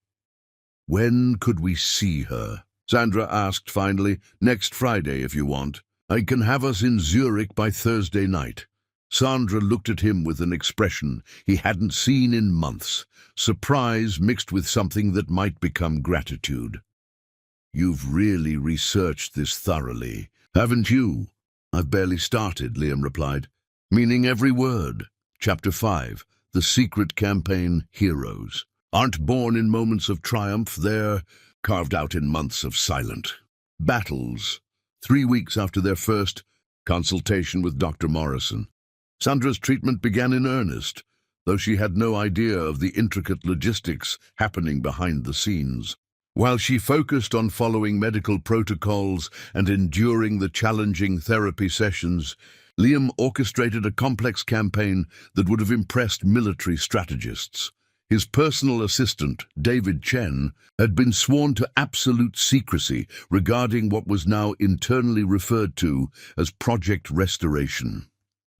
"When could we see her?" Sandra asked finally. "Next Friday, if you want. I can have us in Zurich by Thursday night." Sandra looked at him with an expression he hadn't seen in months, surprise mixed with something that might become gratitude. "You've really researched this thoroughly, haven't you?" "I've barely started," Liam replied. "Meaning every word." Chapter 5, The Secret Campaign Heroes. Aren't born in moments of triumph, they're carved out in months of silent battles. 3 weeks after their first Consultation with Dr. Morrison. Sandra's treatment began in earnest, though she had no idea of the intricate logistics happening behind the scenes. While she focused on following medical protocols and enduring the challenging therapy sessions, Liam orchestrated a complex campaign that would have impressed military strategists. His personal assistant, David Chen, had been sworn to absolute secrecy regarding what was now internally referred to as Project Restoration.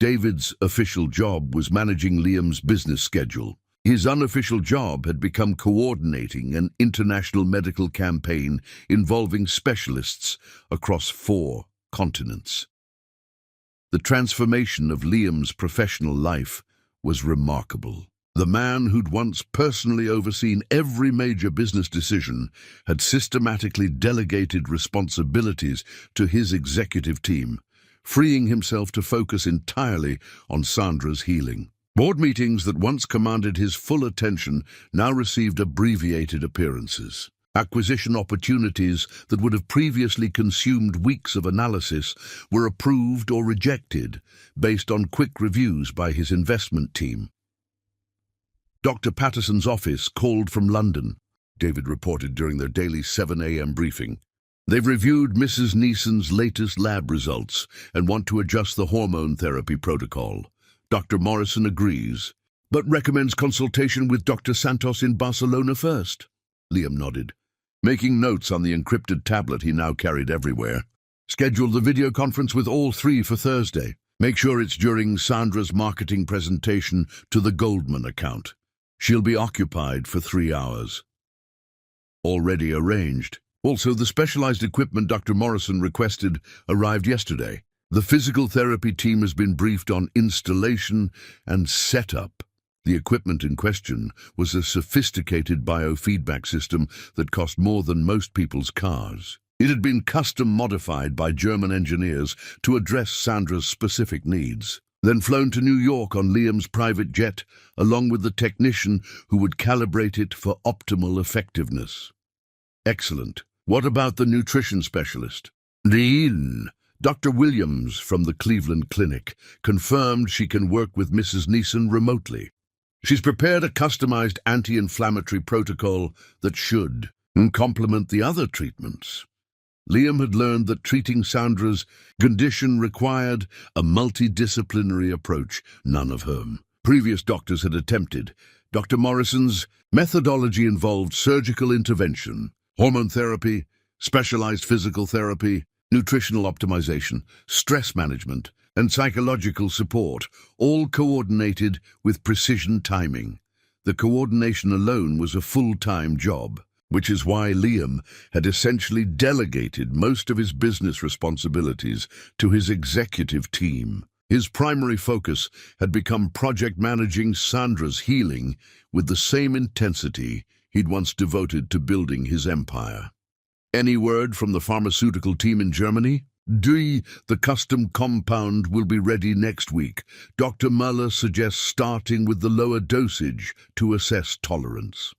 David's official job was managing Liam's business schedule. His unofficial job had become coordinating an international medical campaign involving specialists across 4 continents. The transformation of Liam's professional life was remarkable. The man who'd once personally overseen every major business decision had systematically delegated responsibilities to his executive team, freeing himself to focus entirely on Sandra's healing. Board meetings that once commanded his full attention now received abbreviated appearances. Acquisition opportunities that would have previously consumed weeks of analysis were approved or rejected based on quick reviews by his investment team. Dr. Patterson's office called from London, David reported during their daily 7 a.m. briefing. They've reviewed Mrs. Neeson's latest lab results and want to adjust the hormone therapy protocol. Dr. Morrison agrees, but recommends consultation with Dr. Santos in Barcelona first. Liam nodded, making notes on the encrypted tablet he now carried everywhere. Schedule the video conference with all 3 for Thursday. Make sure it's during Sandra's marketing presentation to the Goldman account. She'll be occupied for 3 hours. Already arranged. Also, the specialized equipment Dr. Morrison requested arrived yesterday. The physical therapy team has been briefed on installation and setup. The equipment in question was a sophisticated biofeedback system that cost more than most people's cars. It had been custom modified by German engineers to address Sandra's specific needs, then flown to New York on Liam's private jet, along with the technician who would calibrate it for optimal effectiveness. Excellent. What about the nutrition specialist? Dr. Williams from the Cleveland Clinic confirmed she can work with Mrs. Neeson remotely. She's prepared a customized anti-inflammatory protocol that should complement the other treatments. Liam had learned that treating Sandra's condition required a multidisciplinary approach, none of whom previous doctors had attempted. Dr. Morrison's methodology involved surgical intervention, hormone therapy, specialized physical therapy, nutritional optimization, stress management, and psychological support, all coordinated with precision timing. The coordination alone was a full-time job, which is why Liam had essentially delegated most of his business responsibilities to his executive team. His primary focus had become project managing Sandra's healing with the same intensity he'd once devoted to building his empire. Any word from the pharmaceutical team in Germany? The custom compound will be ready next week. Dr. Muller suggests starting with the lower dosage to assess tolerance.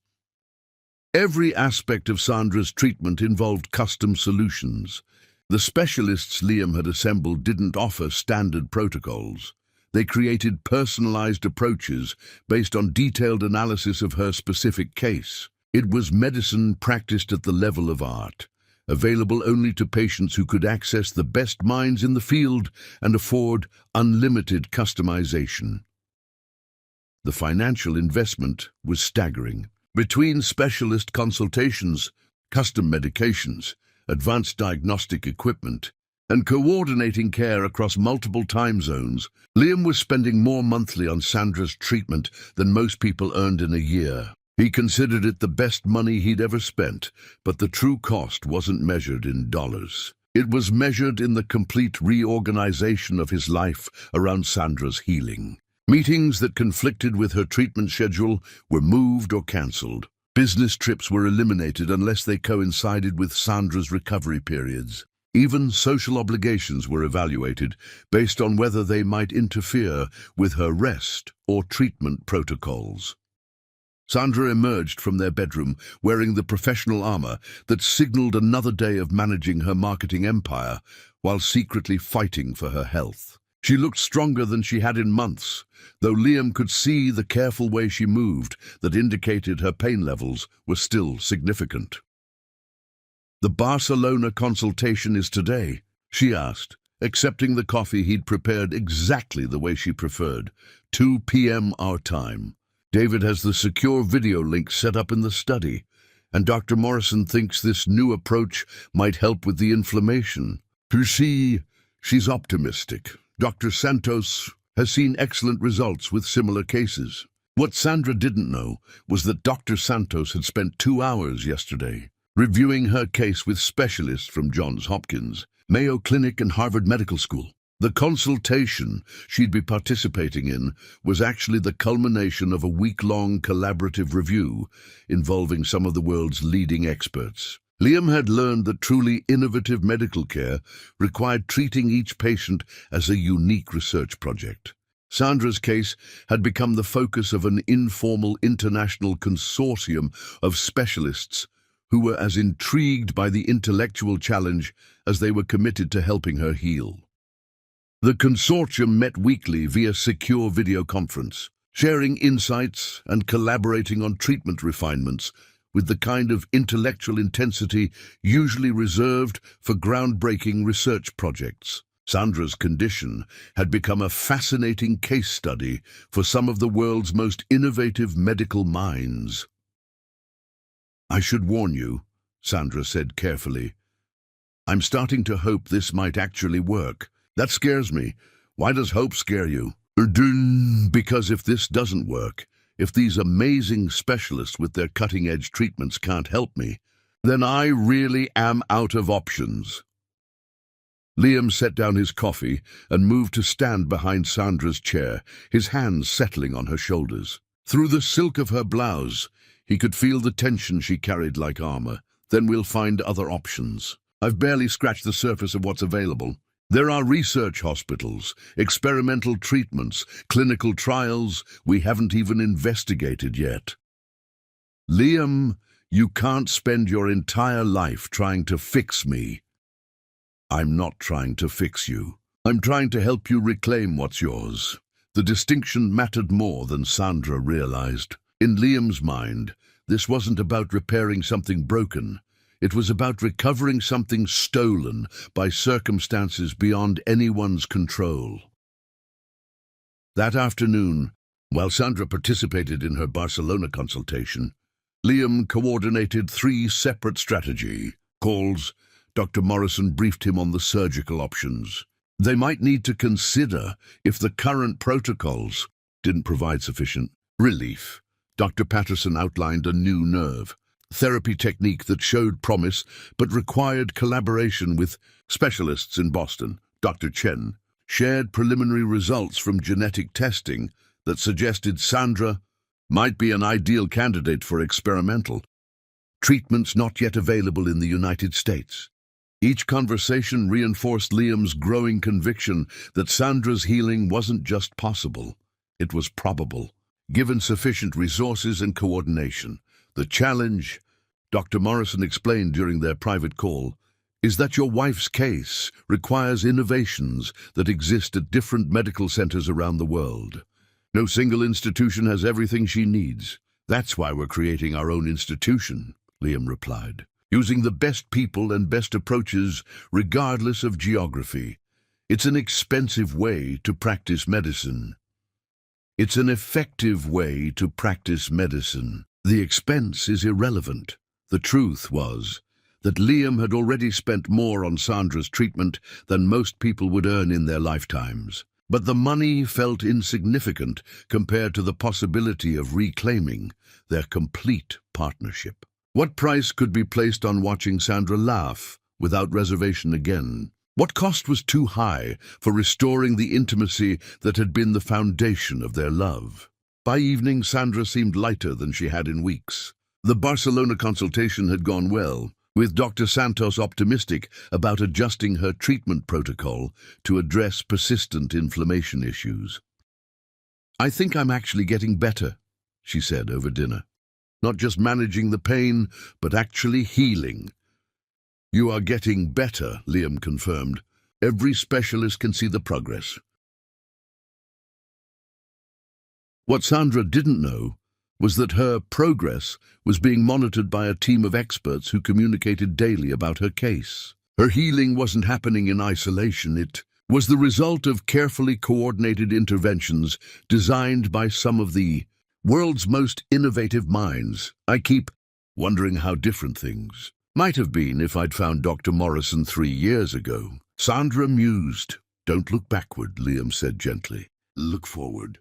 Every aspect of Sandra's treatment involved custom solutions. The specialists Liam had assembled didn't offer standard protocols. They created personalized approaches based on detailed analysis of her specific case. It was medicine practiced at the level of art, available only to patients who could access the best minds in the field and afford unlimited customization. The financial investment was staggering. Between specialist consultations, custom medications, advanced diagnostic equipment, and coordinating care across multiple time zones, Liam was spending more monthly on Sandra's treatment than most people earned in a year. He considered it the best money he'd ever spent, but the true cost wasn't measured in dollars. It was measured in the complete reorganization of his life around Sandra's healing. Meetings that conflicted with her treatment schedule were moved or cancelled. Business trips were eliminated unless they coincided with Sandra's recovery periods. Even social obligations were evaluated based on whether they might interfere with her rest or treatment protocols. Sandra emerged from their bedroom wearing the professional armor that signaled another day of managing her marketing empire, while secretly fighting for her health. She looked stronger than she had in months, though Liam could see the careful way she moved that indicated her pain levels were still significant. "The Barcelona consultation is today?" she asked, accepting the coffee he'd prepared exactly the way she preferred. 2 p.m. our time. "David has the secure video link set up in the study, and Dr. Morrison thinks this new approach might help with the inflammation. You see, she's optimistic. Dr. Santos has seen excellent results with similar cases." What Sandra didn't know was that Dr. Santos had spent 2 hours yesterday reviewing her case with specialists from Johns Hopkins, Mayo Clinic and Harvard Medical School. The consultation she'd be participating in was actually the culmination of a week-long collaborative review involving some of the world's leading experts. Liam had learned that truly innovative medical care required treating each patient as a unique research project. Sandra's case had become the focus of an informal international consortium of specialists who were as intrigued by the intellectual challenge as they were committed to helping her heal. The consortium met weekly via secure video conference, sharing insights and collaborating on treatment refinements with the kind of intellectual intensity usually reserved for groundbreaking research projects. Sandra's condition had become a fascinating case study for some of the world's most innovative medical minds. "I should warn you," Sandra said carefully. "I'm starting to hope this might actually work." "That scares me." "Why does hope scare you?" "Because if this doesn't work, if these amazing specialists with their cutting-edge treatments can't help me, then I really am out of options." Liam set down his coffee and moved to stand behind Sandra's chair, his hands settling on her shoulders. Through the silk of her blouse, he could feel the tension she carried like armor. "Then we'll find other options. I've barely scratched the surface of what's available. There are research hospitals, experimental treatments, clinical trials we haven't even investigated yet." "Liam, you can't spend your entire life trying to fix me." "I'm not trying to fix you. I'm trying to help you reclaim what's yours." The distinction mattered more than Sandra realized. In Liam's mind, this wasn't about repairing something broken. It was about recovering something stolen by circumstances beyond anyone's control. That afternoon, while Sandra participated in her Barcelona consultation, Liam coordinated 3 separate strategy calls. Dr. Morrison briefed him on the surgical options. They might need to consider if the current protocols didn't provide sufficient relief. Dr. Patterson outlined a new nerve therapy technique that showed promise but required collaboration with specialists in Boston. Dr. Chen shared preliminary results from genetic testing that suggested Sandra might be an ideal candidate for experimental treatments not yet available in the United States. Each conversation reinforced Liam's growing conviction that Sandra's healing wasn't just possible, it was probable, given sufficient resources and coordination. The challenge, Dr. Morrison explained during their private call, is that your wife's case requires innovations that exist at different medical centers around the world. No single institution has everything she needs. That's why we're creating our own institution, Liam replied, using the best people and best approaches regardless of geography. It's an expensive way to practice medicine. It's an effective way to practice medicine. The expense is irrelevant. The truth was that Liam had already spent more on Sandra's treatment than most people would earn in their lifetimes. But the money felt insignificant compared to the possibility of reclaiming their complete partnership. What price could be placed on watching Sandra laugh without reservation again? What cost was too high for restoring the intimacy that had been the foundation of their love? By evening, Sandra seemed lighter than she had in weeks. The Barcelona consultation had gone well, with Dr. Santos optimistic about adjusting her treatment protocol to address persistent inflammation issues. "I think I'm actually getting better," she said over dinner. "Not just managing the pain, but actually healing." "You are getting better," Liam confirmed. Every specialist can see the progress. What Sandra didn't know was that her progress was being monitored by a team of experts who communicated daily about her case. Her healing wasn't happening in isolation. It was the result of carefully coordinated interventions designed by some of the world's most innovative minds. I keep wondering how different things might have been if I'd found Dr. Morrison 3 years ago. Sandra mused. "Don't look backward," Liam said gently. "Look forward.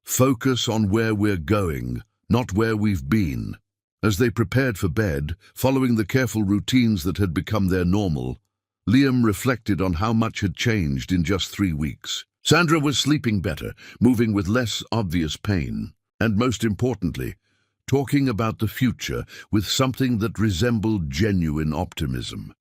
Focus on where we're going, not where we've been." As they prepared for bed, following the careful routines that had become their normal, Liam reflected on how much had changed in just 3 weeks. Sandra was sleeping better, moving with less obvious pain, and most importantly, talking about the future with something that resembled genuine optimism.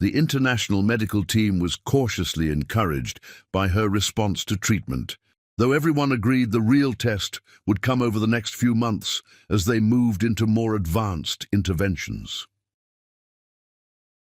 The international medical team was cautiously encouraged by her response to treatment, though everyone agreed the real test would come over the next few months as they moved into more advanced interventions.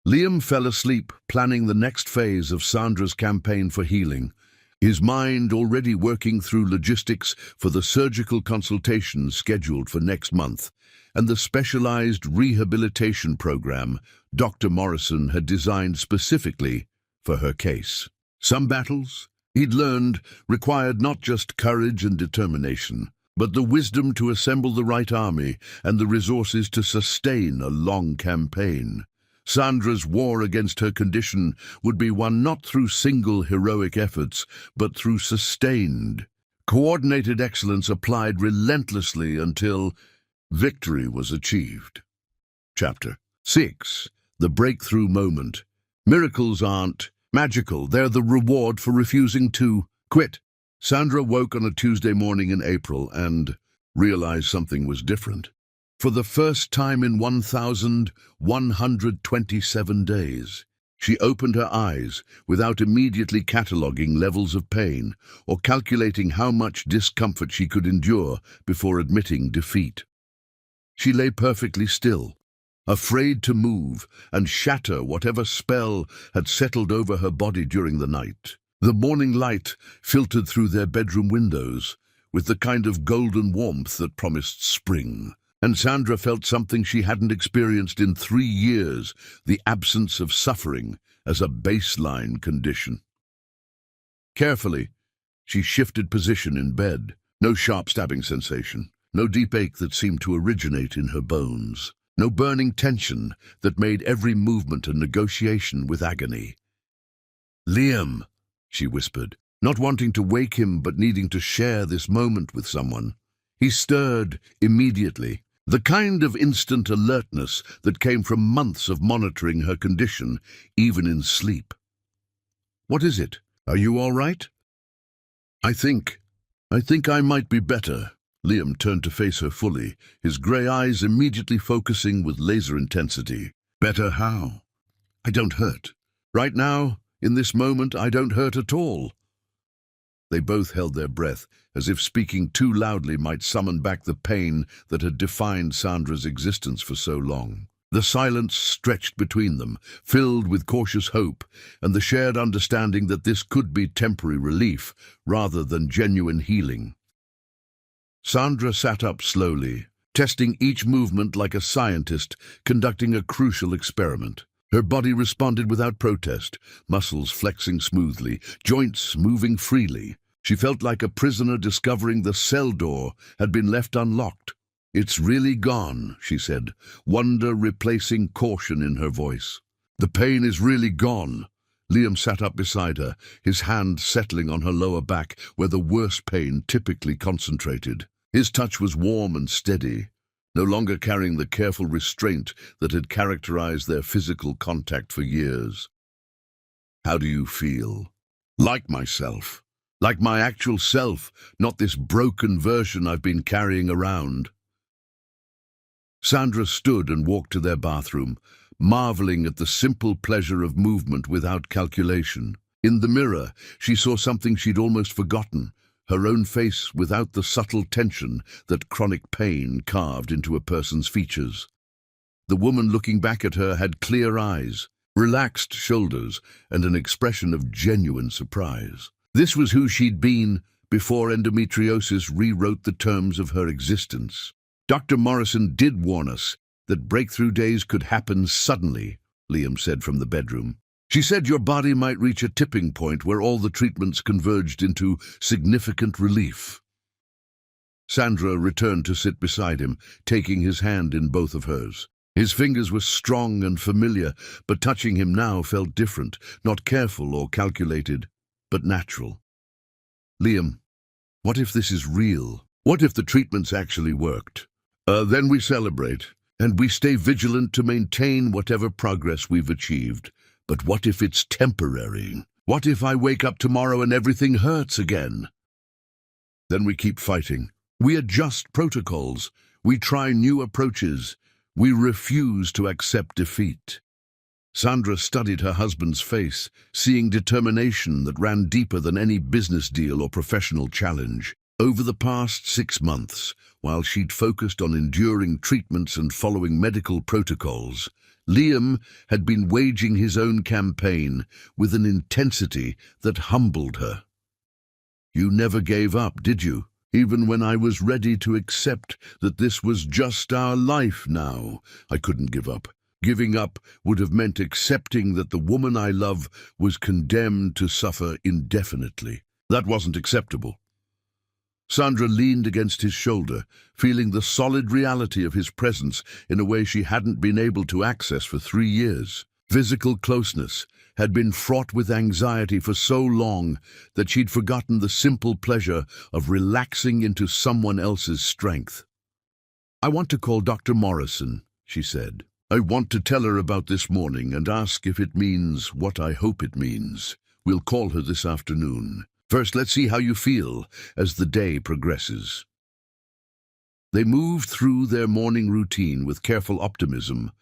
Liam fell asleep, planning the next phase of Sandra's campaign for healing, his mind already working through logistics for the surgical consultations scheduled for next month and the specialized rehabilitation program Dr. Morrison had designed specifically for her case. Some battles, he'd learned, required not just courage and determination, but the wisdom to assemble the right army and the resources to sustain a long campaign. Sandra's war against her condition would be won not through single heroic efforts, but through sustained, coordinated excellence applied relentlessly until victory was achieved. Chapter 6. The Breakthrough Moment. Miracles aren't magical, they're the reward for refusing to quit. Sandra woke on a Tuesday morning in April and realized something was different. For the first time in 1,127 days, she opened her eyes without immediately cataloging levels of pain or calculating how much discomfort she could endure before admitting defeat. She lay perfectly still, afraid to move and shatter whatever spell had settled over her body during the night. The morning light filtered through their bedroom windows with the kind of golden warmth that promised spring. And Sandra felt something she hadn't experienced in 3 years, the absence of suffering as a baseline condition. Carefully, she shifted position in bed. No sharp stabbing sensation, no deep ache that seemed to originate in her bones, no burning tension that made every movement a negotiation with agony. "Liam," she whispered, not wanting to wake him but needing to share this moment with someone. He stirred immediately. The kind of instant alertness that came from months of monitoring her condition, even in sleep. "What is it? Are you all right?" I think I might be better." Liam turned to face her fully, his grey eyes immediately focusing with laser intensity. "Better how?" "I don't hurt. Right now, in this moment, I don't hurt at all." They both held their breath, as if speaking too loudly might summon back the pain that had defined Sandra's existence for so long. The silence stretched between them, filled with cautious hope and the shared understanding that this could be temporary relief rather than genuine healing. Sandra sat up slowly, testing each movement like a scientist conducting a crucial experiment. Her body responded without protest, muscles flexing smoothly, joints moving freely. She felt like a prisoner discovering the cell door had been left unlocked. "It's really gone," she said, wonder replacing caution in her voice. "The pain is really gone." Liam sat up beside her, his hand settling on her lower back where the worst pain typically concentrated. His touch was warm and steady, no longer carrying the careful restraint that had characterized their physical contact for years. "How do you feel?" "Like myself. Like my actual self, not this broken version I've been carrying around." Sandra stood and walked to their bathroom, marveling at the simple pleasure of movement without calculation. In the mirror, she saw something she'd almost forgotten, her own face without the subtle tension that chronic pain carved into a person's features. The woman looking back at her had clear eyes, relaxed shoulders, and an expression of genuine surprise. This was who she'd been before endometriosis rewrote the terms of her existence. Dr. Morrison did warn us that breakthrough days could happen suddenly, Liam said from the bedroom. She said your body might reach a tipping point where all the treatments converged into significant relief. Sandra returned to sit beside him, taking his hand in both of hers. His fingers were strong and familiar, but touching him now felt different, not careful or calculated, but natural. Liam, what if this is real? What if the treatments actually worked? Then we celebrate, and we stay vigilant to maintain whatever progress we've achieved. But what if it's temporary? What if I wake up tomorrow and everything hurts again? Then we keep fighting. We adjust protocols. We try new approaches. We refuse to accept defeat. Sandra studied her husband's face, seeing determination that ran deeper than any business deal or professional challenge. Over the past 6 months, while she'd focused on enduring treatments and following medical protocols, Liam had been waging his own campaign with an intensity that humbled her. You never gave up, did you? Even when I was ready to accept that this was just our life now, I couldn't give up. Giving up would have meant accepting that the woman I love was condemned to suffer indefinitely. That wasn't acceptable. Sandra leaned against his shoulder, feeling the solid reality of his presence in a way she hadn't been able to access for 3 years. Physical closeness had been fraught with anxiety for so long that she'd forgotten the simple pleasure of relaxing into someone else's strength. I want to call Dr. Morrison, she said. I want to tell her about this morning and ask if it means what I hope it means. We'll call her this afternoon. First, let's see how you feel as the day progresses. They moved through their morning routine with careful optimism,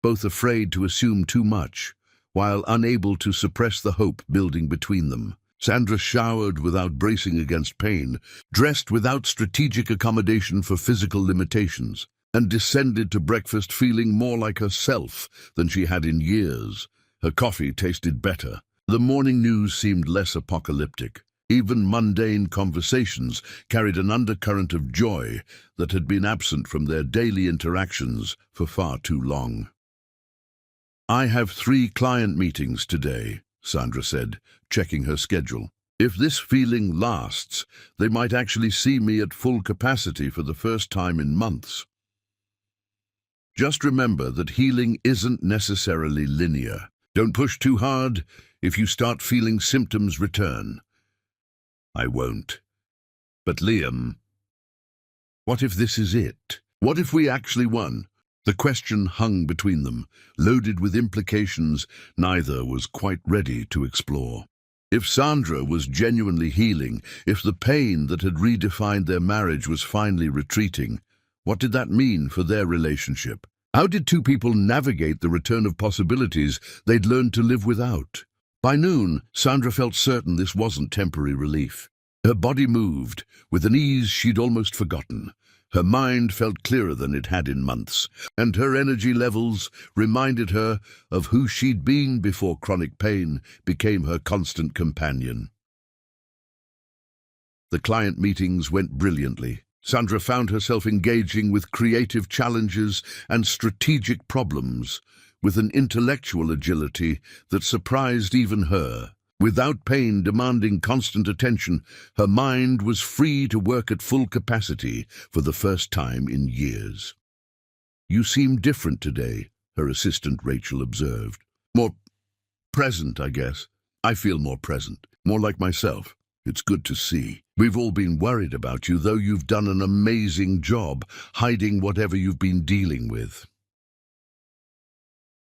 both afraid to assume too much, while unable to suppress the hope building between them. Sandra showered without bracing against pain, dressed without strategic accommodation for physical limitations, and descended to breakfast feeling more like herself than she had in years. Her coffee tasted better. The morning news seemed less apocalyptic. Even mundane conversations carried an undercurrent of joy that had been absent from their daily interactions for far too long. I have 3 client meetings today, Sandra said, checking her schedule. If this feeling lasts, they might actually see me at full capacity for the first time in months. Just remember that healing isn't necessarily linear. Don't push too hard. If you start feeling symptoms return. I won't. But Liam, what if this is it? What if we actually won? The question hung between them, loaded with implications neither was quite ready to explore. If Sandra was genuinely healing, if the pain that had redefined their marriage was finally retreating, what did that mean for their relationship? How did 2 people navigate the return of possibilities they'd learned to live without? By noon, Sandra felt certain this wasn't temporary relief. Her body moved with an ease she'd almost forgotten. Her mind felt clearer than it had in months, and her energy levels reminded her of who she'd been before chronic pain became her constant companion. The client meetings went brilliantly. Sandra found herself engaging with creative challenges and strategic problems, with an intellectual agility that surprised even her. Without pain demanding constant attention, her mind was free to work at full capacity for the first time in years. You seem different today, her assistant Rachel observed. More present, I guess. I feel more present, more like myself. It's good to see. We've all been worried about you, though you've done an amazing job hiding whatever you've been dealing with.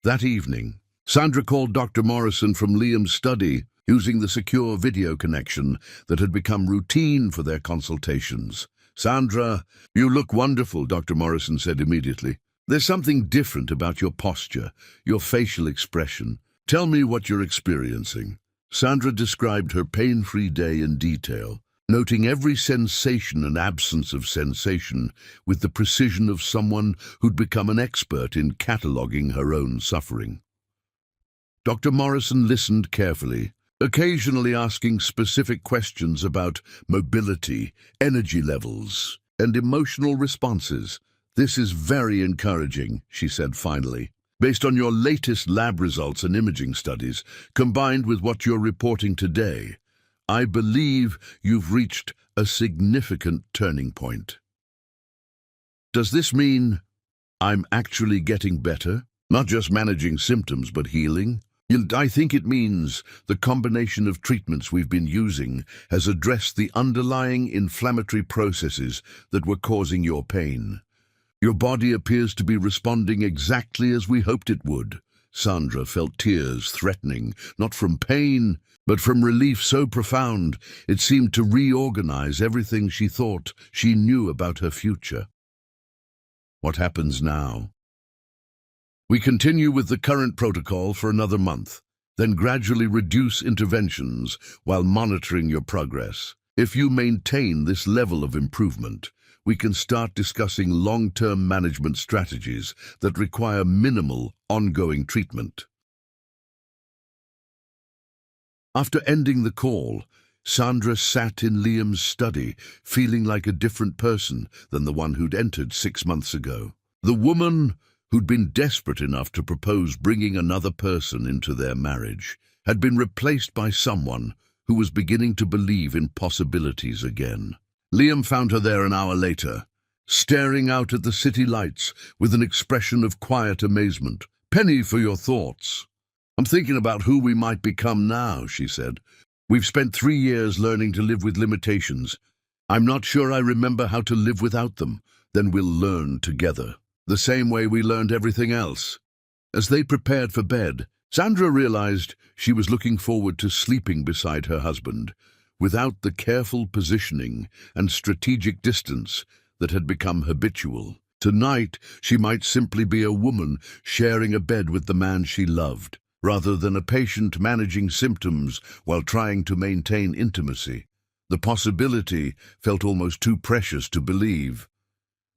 That evening, Sandra called Dr. Morrison from Liam's study, using the secure video connection that had become routine for their consultations. Sandra, you look wonderful, Dr. Morrison said immediately. There's something different about your posture, your facial expression. Tell me what you're experiencing. Sandra described her pain-free day in detail, noting every sensation and absence of sensation with the precision of someone who'd become an expert in cataloging her own suffering. Dr. Morrison listened carefully, occasionally asking specific questions about mobility, energy levels, and emotional responses. "This is very encouraging," she said finally. "Based on your latest lab results and imaging studies, combined with what you're reporting today, I believe you've reached a significant turning point." "Does this mean I'm actually getting better? Not just managing symptoms, but healing?" "I think it means the combination of treatments we've been using has addressed the underlying inflammatory processes that were causing your pain. Your body appears to be responding exactly as we hoped it would." Sandra felt tears threatening, not from pain, but from relief so profound it seemed to reorganize everything she thought she knew about her future. "What happens now?" "We continue with the current protocol for another month, then gradually reduce interventions while monitoring your progress. If you maintain this level of improvement, we can start discussing long-term management strategies that require minimal ongoing treatment." After ending the call, Sandra sat in Liam's study, feeling like a different person than the one who'd entered 6 months ago. The woman who'd been desperate enough to propose bringing another person into their marriage had been replaced by someone who was beginning to believe in possibilities again. Liam found her there an hour later, staring out at the city lights with an expression of quiet amazement. "Penny, for your thoughts." "I'm thinking about who we might become now," she said. "We've spent 3 years learning to live with limitations. I'm not sure I remember how to live without them. Then we'll learn together, the same way we learned everything else." As they prepared for bed, Sandra realized she was looking forward to sleeping beside her husband, without the careful positioning and strategic distance that had become habitual. Tonight, she might simply be a woman sharing a bed with the man she loved, rather than a patient managing symptoms while trying to maintain intimacy. The possibility felt almost too precious to believe.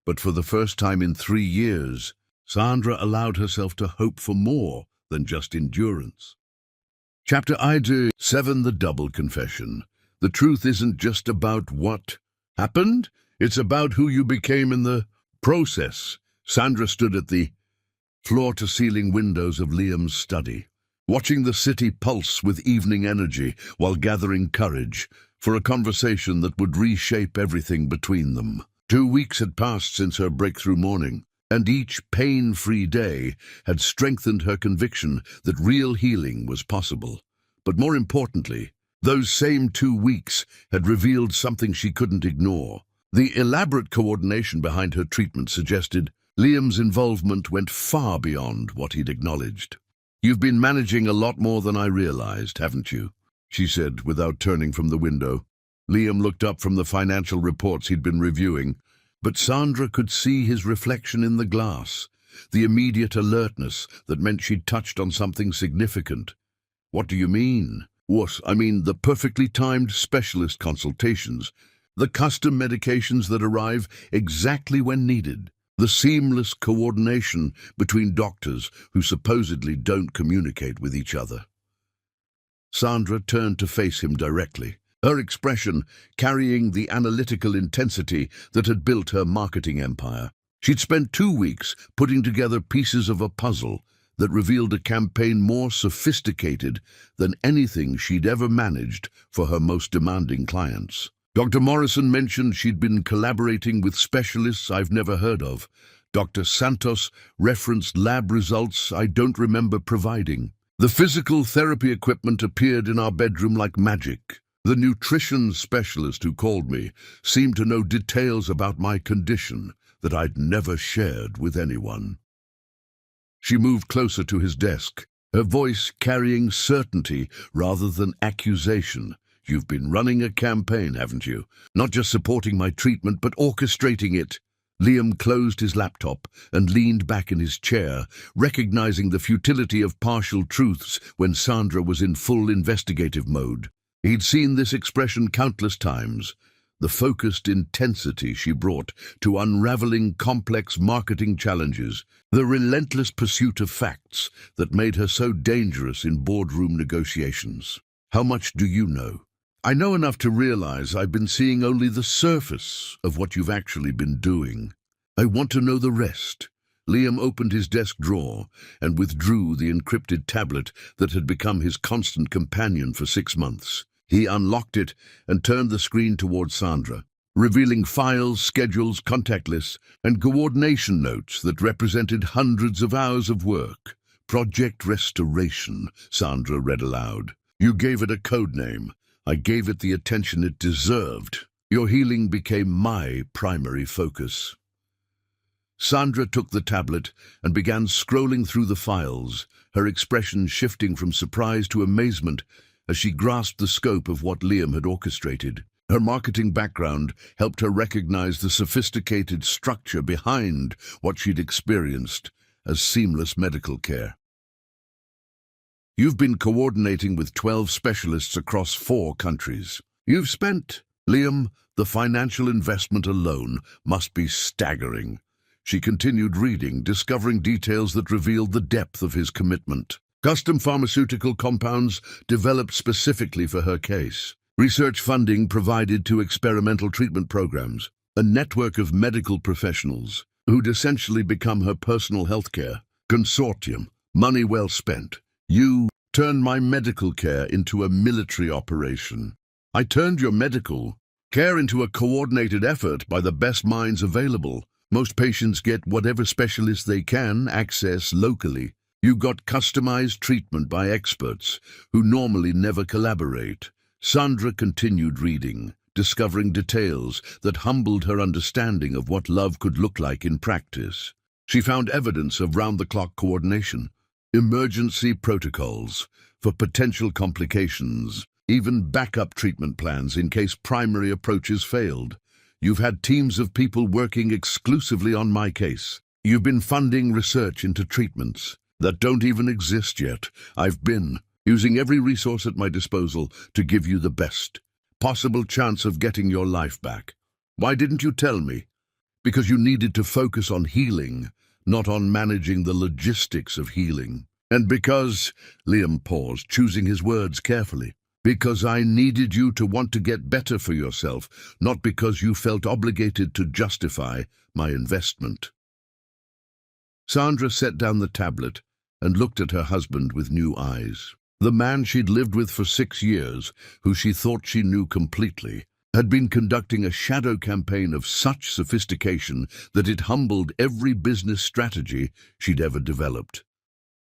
But for the first time in 3 years, Sandra allowed herself to hope for more than just endurance. Chapter 7: The Double Confession. The truth isn't just about what happened, it's about who you became in the process. Sandra stood at the floor-to-ceiling windows of Liam's study, watching the city pulse with evening energy while gathering courage for a conversation that would reshape everything between them. 2 weeks had passed since her breakthrough morning, and each pain-free day had strengthened her conviction that real healing was possible. But more importantly, those same 2 weeks had revealed something she couldn't ignore. The elaborate coordination behind her treatment suggested Liam's involvement went far beyond what he'd acknowledged. "You've been managing a lot more than I realized, haven't you?" she said without turning from the window. Liam looked up from the financial reports he'd been reviewing, but Sandra could see his reflection in the glass, the immediate alertness that meant she'd touched on something significant. "What do you mean?" "What? I mean the perfectly timed specialist consultations, the custom medications that arrive exactly when needed, the seamless coordination between doctors who supposedly don't communicate with each other." Sandra turned to face him directly, her expression carrying the analytical intensity that had built her marketing empire. She'd spent 2 weeks putting together pieces of a puzzle that revealed a campaign more sophisticated than anything she'd ever managed for her most demanding clients. Dr. Morrison mentioned she'd been collaborating with specialists I've never heard of. Dr. Santos referenced lab results I don't remember providing. The physical therapy equipment appeared in our bedroom like magic. The nutrition specialist who called me seemed to know details about my condition that I'd never shared with anyone. She moved closer to his desk, her voice carrying certainty rather than accusation. "You've been running a campaign, haven't you? Not just supporting my treatment, but orchestrating it." Liam closed his laptop and leaned back in his chair, recognizing the futility of partial truths when Sandra was in full investigative mode. He'd seen this expression countless times, the focused intensity she brought to unraveling complex marketing challenges, the relentless pursuit of facts that made her so dangerous in boardroom negotiations. How much do you know? I know enough to realize I've been seeing only the surface of what you've actually been doing. I want to know the rest. Liam opened his desk drawer and withdrew the encrypted tablet that had become his constant companion for 6 months. He unlocked it and turned the screen towards Sandra, revealing files, schedules, contact lists, and coordination notes that represented hundreds of hours of work. Project Restoration, Sandra read aloud. You gave it a code name. I gave it the attention it deserved. Your healing became my primary focus. Sandra took the tablet and began scrolling through the files, her expression shifting from surprise to amazement as she grasped the scope of what Liam had orchestrated. Her marketing background helped her recognize the sophisticated structure behind what she'd experienced as seamless medical care. You've been coordinating with 12 specialists across 4 countries. You've spent, Liam, the financial investment alone must be staggering. She continued reading, discovering details that revealed the depth of his commitment. Custom pharmaceutical compounds developed specifically for her case. Research funding provided to experimental treatment programs. A network of medical professionals who'd essentially become her personal healthcare consortium. Money well spent. You turned my medical care into a military operation. I turned your medical care into a coordinated effort by the best minds available. Most patients get whatever specialist they can access locally. You got customized treatment by experts who normally never collaborate. Sandra continued reading, discovering details that humbled her understanding of what love could look like in practice. She found evidence of round-the-clock coordination, emergency protocols for potential complications, even backup treatment plans in case primary approaches failed. You've had teams of people working exclusively on my case. You've been funding research into treatments that don't even exist yet. I've been using every resource at my disposal to give you the best possible chance of getting your life back. Why didn't you tell me? Because you needed to focus on healing, not on managing the logistics of healing. And because, Liam paused, choosing his words carefully, because I needed you to want to get better for yourself, not because you felt obligated to justify my investment. Sandra set down the tablet and looked at her husband with new eyes. The man she'd lived with for 6 years, who she thought she knew completely, had been conducting a shadow campaign of such sophistication that it humbled every business strategy she'd ever developed.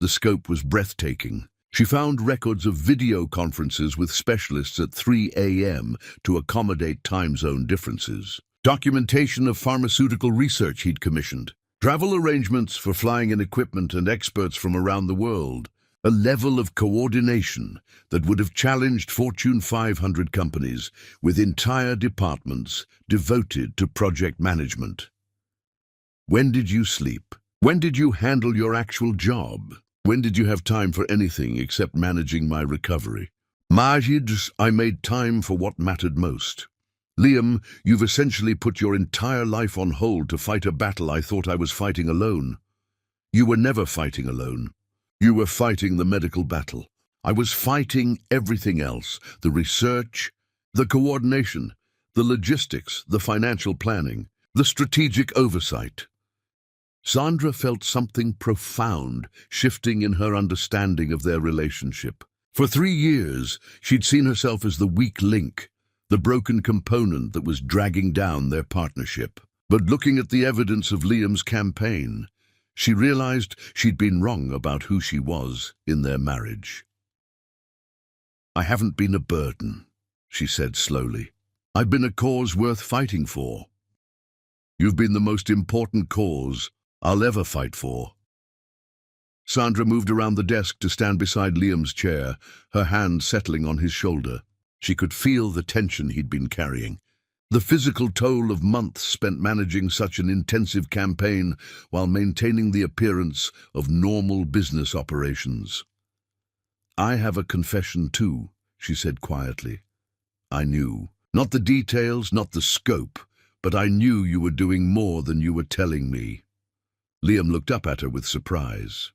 The scope was breathtaking. She found records of video conferences with specialists at 3 a.m. to accommodate time zone differences. Documentation of pharmaceutical research he'd commissioned. Travel arrangements for flying in equipment and experts from around the world. A level of coordination that would have challenged Fortune 500 companies with entire departments devoted to project management. When did you sleep? When did you handle your actual job? When did you have time for anything except managing my recovery? Majid, I made time for what mattered most. Liam, you've essentially put your entire life on hold to fight a battle I thought I was fighting alone. You were never fighting alone. You were fighting the medical battle. I was fighting everything else, the research, the coordination, the logistics, the financial planning, the strategic oversight. Sandra felt something profound shifting in her understanding of their relationship. For 3 years, she'd seen herself as the weak link, the broken component that was dragging down their partnership. But looking at the evidence of Liam's campaign, she realized she'd been wrong about who she was in their marriage. I haven't been a burden, she said slowly. I've been a cause worth fighting for. You've been the most important cause I'll ever fight for. Sandra moved around the desk to stand beside Liam's chair, her hand settling on his shoulder. She could feel the tension he'd been carrying, the physical toll of months spent managing such an intensive campaign while maintaining the appearance of normal business operations. I have a confession too, she said quietly. I knew Not the details, not the scope, but I knew you were doing more than you were telling me. Liam looked up at her with surprise.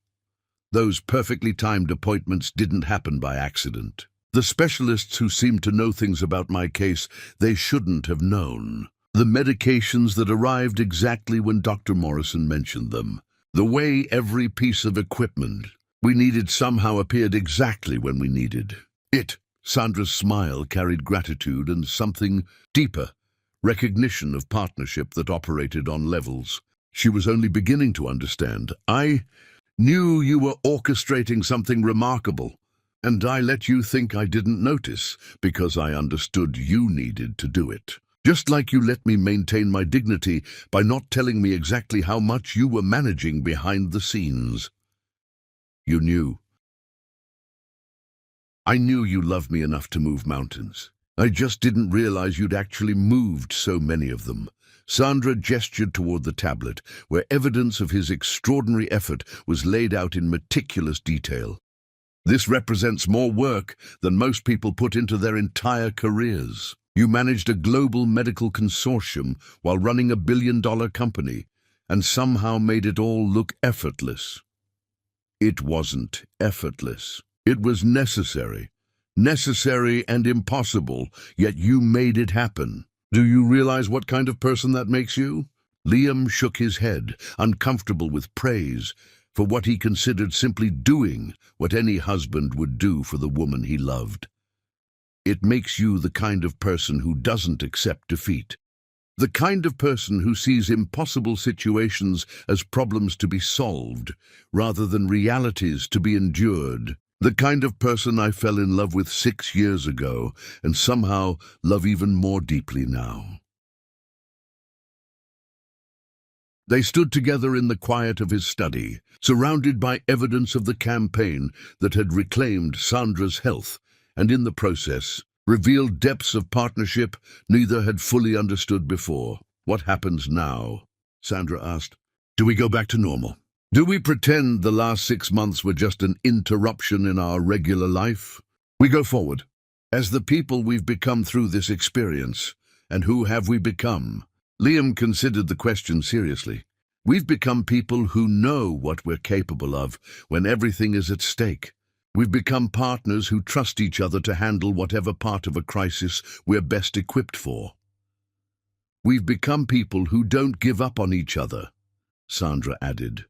Those perfectly timed appointments didn't happen by accident. The specialists who seemed to know things about my case they shouldn't have known. The medications that arrived exactly when Dr. Morrison mentioned them. The way every piece of equipment we needed somehow appeared exactly when we needed it. Sandra's smile carried gratitude and something deeper, recognition of partnership that operated on levels she was only beginning to understand. I knew you were orchestrating something remarkable, and I let you think I didn't notice because I understood you needed to do it. Just like you let me maintain my dignity by not telling me exactly how much you were managing behind the scenes. You knew. I knew you loved me enough to move mountains. I just didn't realize you'd actually moved so many of them. Sandra gestured toward the tablet, where evidence of his extraordinary effort was laid out in meticulous detail. This represents more work than most people put into their entire careers. You managed a global medical consortium while running a billion-dollar company, and somehow made it all look effortless. It wasn't effortless. It was necessary. Necessary and impossible, yet you made it happen. Do you realize what kind of person that makes you? Liam shook his head, uncomfortable with praise for what he considered simply doing what any husband would do for the woman he loved. It makes you the kind of person who doesn't accept defeat. The kind of person who sees impossible situations as problems to be solved, rather than realities to be endured. The kind of person I fell in love with 6 years ago, and somehow love even more deeply now. They stood together in the quiet of his study, surrounded by evidence of the campaign that had reclaimed Sandra's health, and in the process, revealed depths of partnership neither had fully understood before. What happens now? Sandra asked. Do we go back to normal? Do we pretend the last 6 months were just an interruption in our regular life? We go forward. As the people we've become through this experience. And who have we become? Liam considered the question seriously. We've become people who know what we're capable of when everything is at stake. We've become partners who trust each other to handle whatever part of a crisis we're best equipped for. We've become people who don't give up on each other, Sandra added.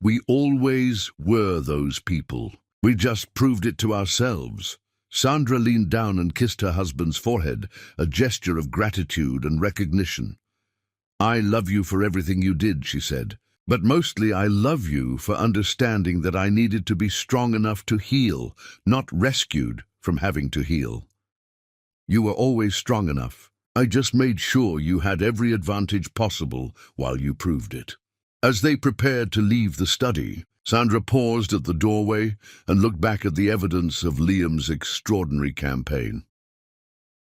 We always were those people. We just proved it to ourselves. Sandra leaned down and kissed her husband's forehead, a gesture of gratitude and recognition. I love you for everything you did, she said. But mostly I love you for understanding that I needed to be strong enough to heal, not rescued from having to heal. You were always strong enough. I just made sure you had every advantage possible while you proved it. As they prepared to leave the study, Sandra paused at the doorway and looked back at the evidence of Liam's extraordinary campaign.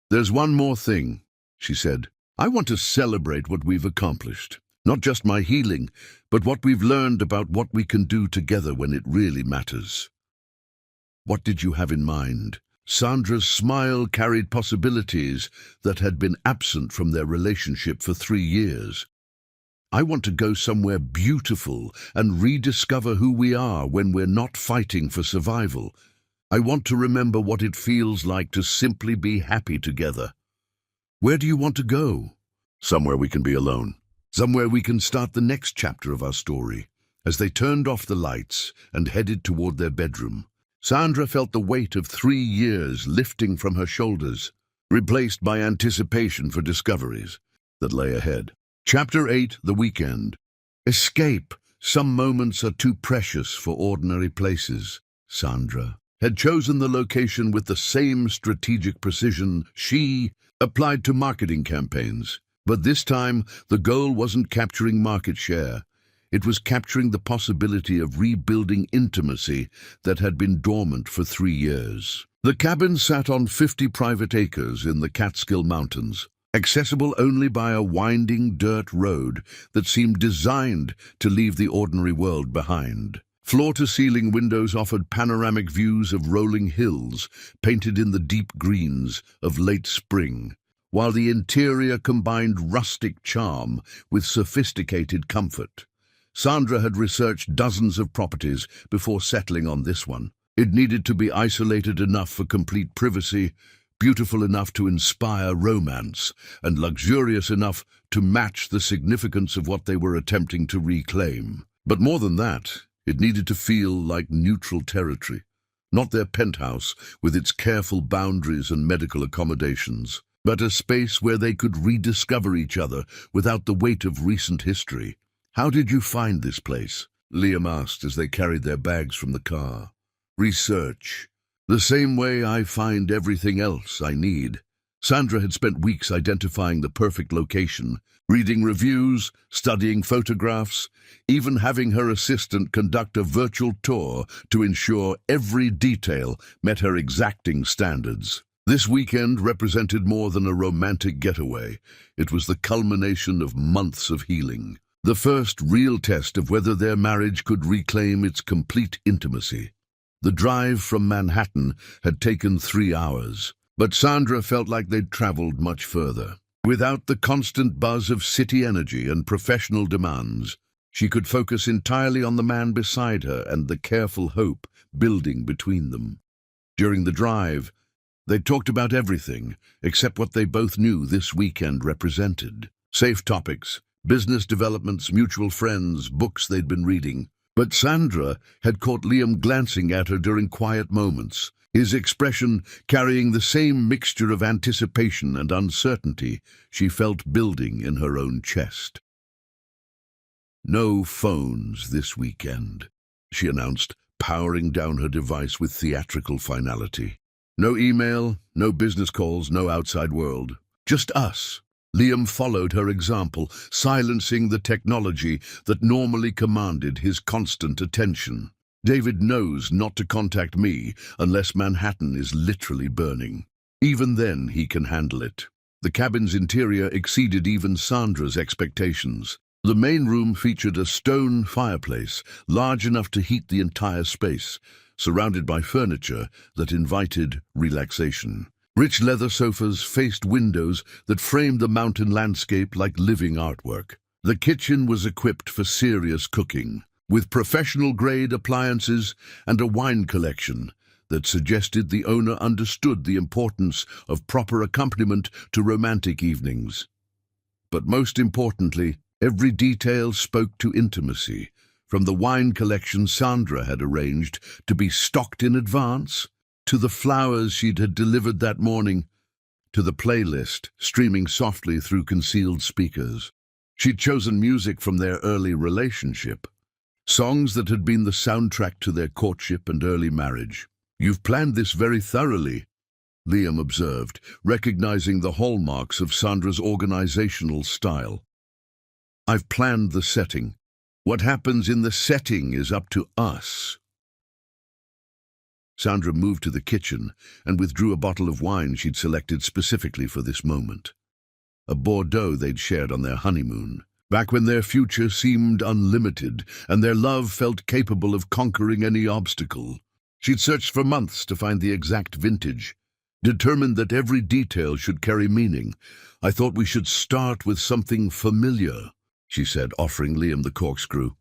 There's one more thing, she said. I want to celebrate what we've accomplished. Not just my healing, but what we've learned about what we can do together when it really matters. What did you have in mind? Sandra's smile carried possibilities that had been absent from their relationship for 3 years. I want to go somewhere beautiful and rediscover who we are when we're not fighting for survival. I want to remember what it feels like to simply be happy together. Where do you want to go? Somewhere we can be alone. Somewhere we can start the next chapter of our story. As they turned off the lights and headed toward their bedroom, Sandra felt the weight of 3 years lifting from her shoulders, replaced by anticipation for discoveries that lay ahead. Chapter 8, The Weekend. Escape. Some moments are too precious for ordinary places. Sandra had chosen the location with the same strategic precision she applied to marketing campaigns. But this time, the goal wasn't capturing market share. It was capturing the possibility of rebuilding intimacy that had been dormant for 3 years. The cabin sat on 50 private acres in the Catskill Mountains, accessible only by a winding dirt road that seemed designed to leave the ordinary world behind. Floor-to-ceiling windows offered panoramic views of rolling hills, painted in the deep greens of late spring, while the interior combined rustic charm with sophisticated comfort. Sandra had researched dozens of properties before settling on this one. It needed to be isolated enough for complete privacy, beautiful enough to inspire romance, and luxurious enough to match the significance of what they were attempting to reclaim. But more than that, it needed to feel like neutral territory, not their penthouse with its careful boundaries and medical accommodations, but a space where they could rediscover each other without the weight of recent history. "How did you find this place?" Liam asked as they carried their bags from the car. "Research. The same way I find everything else I need." Sandra had spent weeks identifying the perfect location, reading reviews, studying photographs, even having her assistant conduct a virtual tour to ensure every detail met her exacting standards. This weekend represented more than a romantic getaway. It was the culmination of months of healing, the first real test of whether their marriage could reclaim its complete intimacy. The drive from Manhattan had taken 3 hours, but Sandra felt like they'd traveled much further. Without the constant buzz of city energy and professional demands, she could focus entirely on the man beside her and the careful hope building between them. During the drive, they talked about everything except what they both knew this weekend represented. Safe topics, business developments, mutual friends, books they'd been reading. But Sandra had caught Liam glancing at her during quiet moments, his expression carrying the same mixture of anticipation and uncertainty she felt building in her own chest. "No phones this weekend," she announced, powering down her device with theatrical finality. "No email, no business calls, no outside world. Just us." Liam followed her example, silencing the technology that normally commanded his constant attention. "David knows not to contact me unless Manhattan is literally burning. Even then, he can handle it." The cabin's interior exceeded even Sandra's expectations. The main room featured a stone fireplace, large enough to heat the entire space, surrounded by furniture that invited relaxation. Rich leather sofas faced windows that framed the mountain landscape like living artwork. The kitchen was equipped for serious cooking, with professional-grade appliances and a wine collection that suggested the owner understood the importance of proper accompaniment to romantic evenings. But most importantly, every detail spoke to intimacy, from the wine collection Sandra had arranged to be stocked in advance, to the flowers she'd had delivered that morning, to the playlist streaming softly through concealed speakers. She'd chosen music from their early relationship, songs that had been the soundtrack to their courtship and early marriage. "You've planned this very thoroughly," Liam observed, recognizing the hallmarks of Sandra's organizational style. "I've planned the setting. What happens in the setting is up to us." Sandra moved to the kitchen and withdrew a bottle of wine she'd selected specifically for this moment. A Bordeaux they'd shared on their honeymoon, back when their future seemed unlimited and their love felt capable of conquering any obstacle. She'd searched for months to find the exact vintage, determined that every detail should carry meaning. "I thought we should start with something familiar," she said, offering Liam the corkscrew.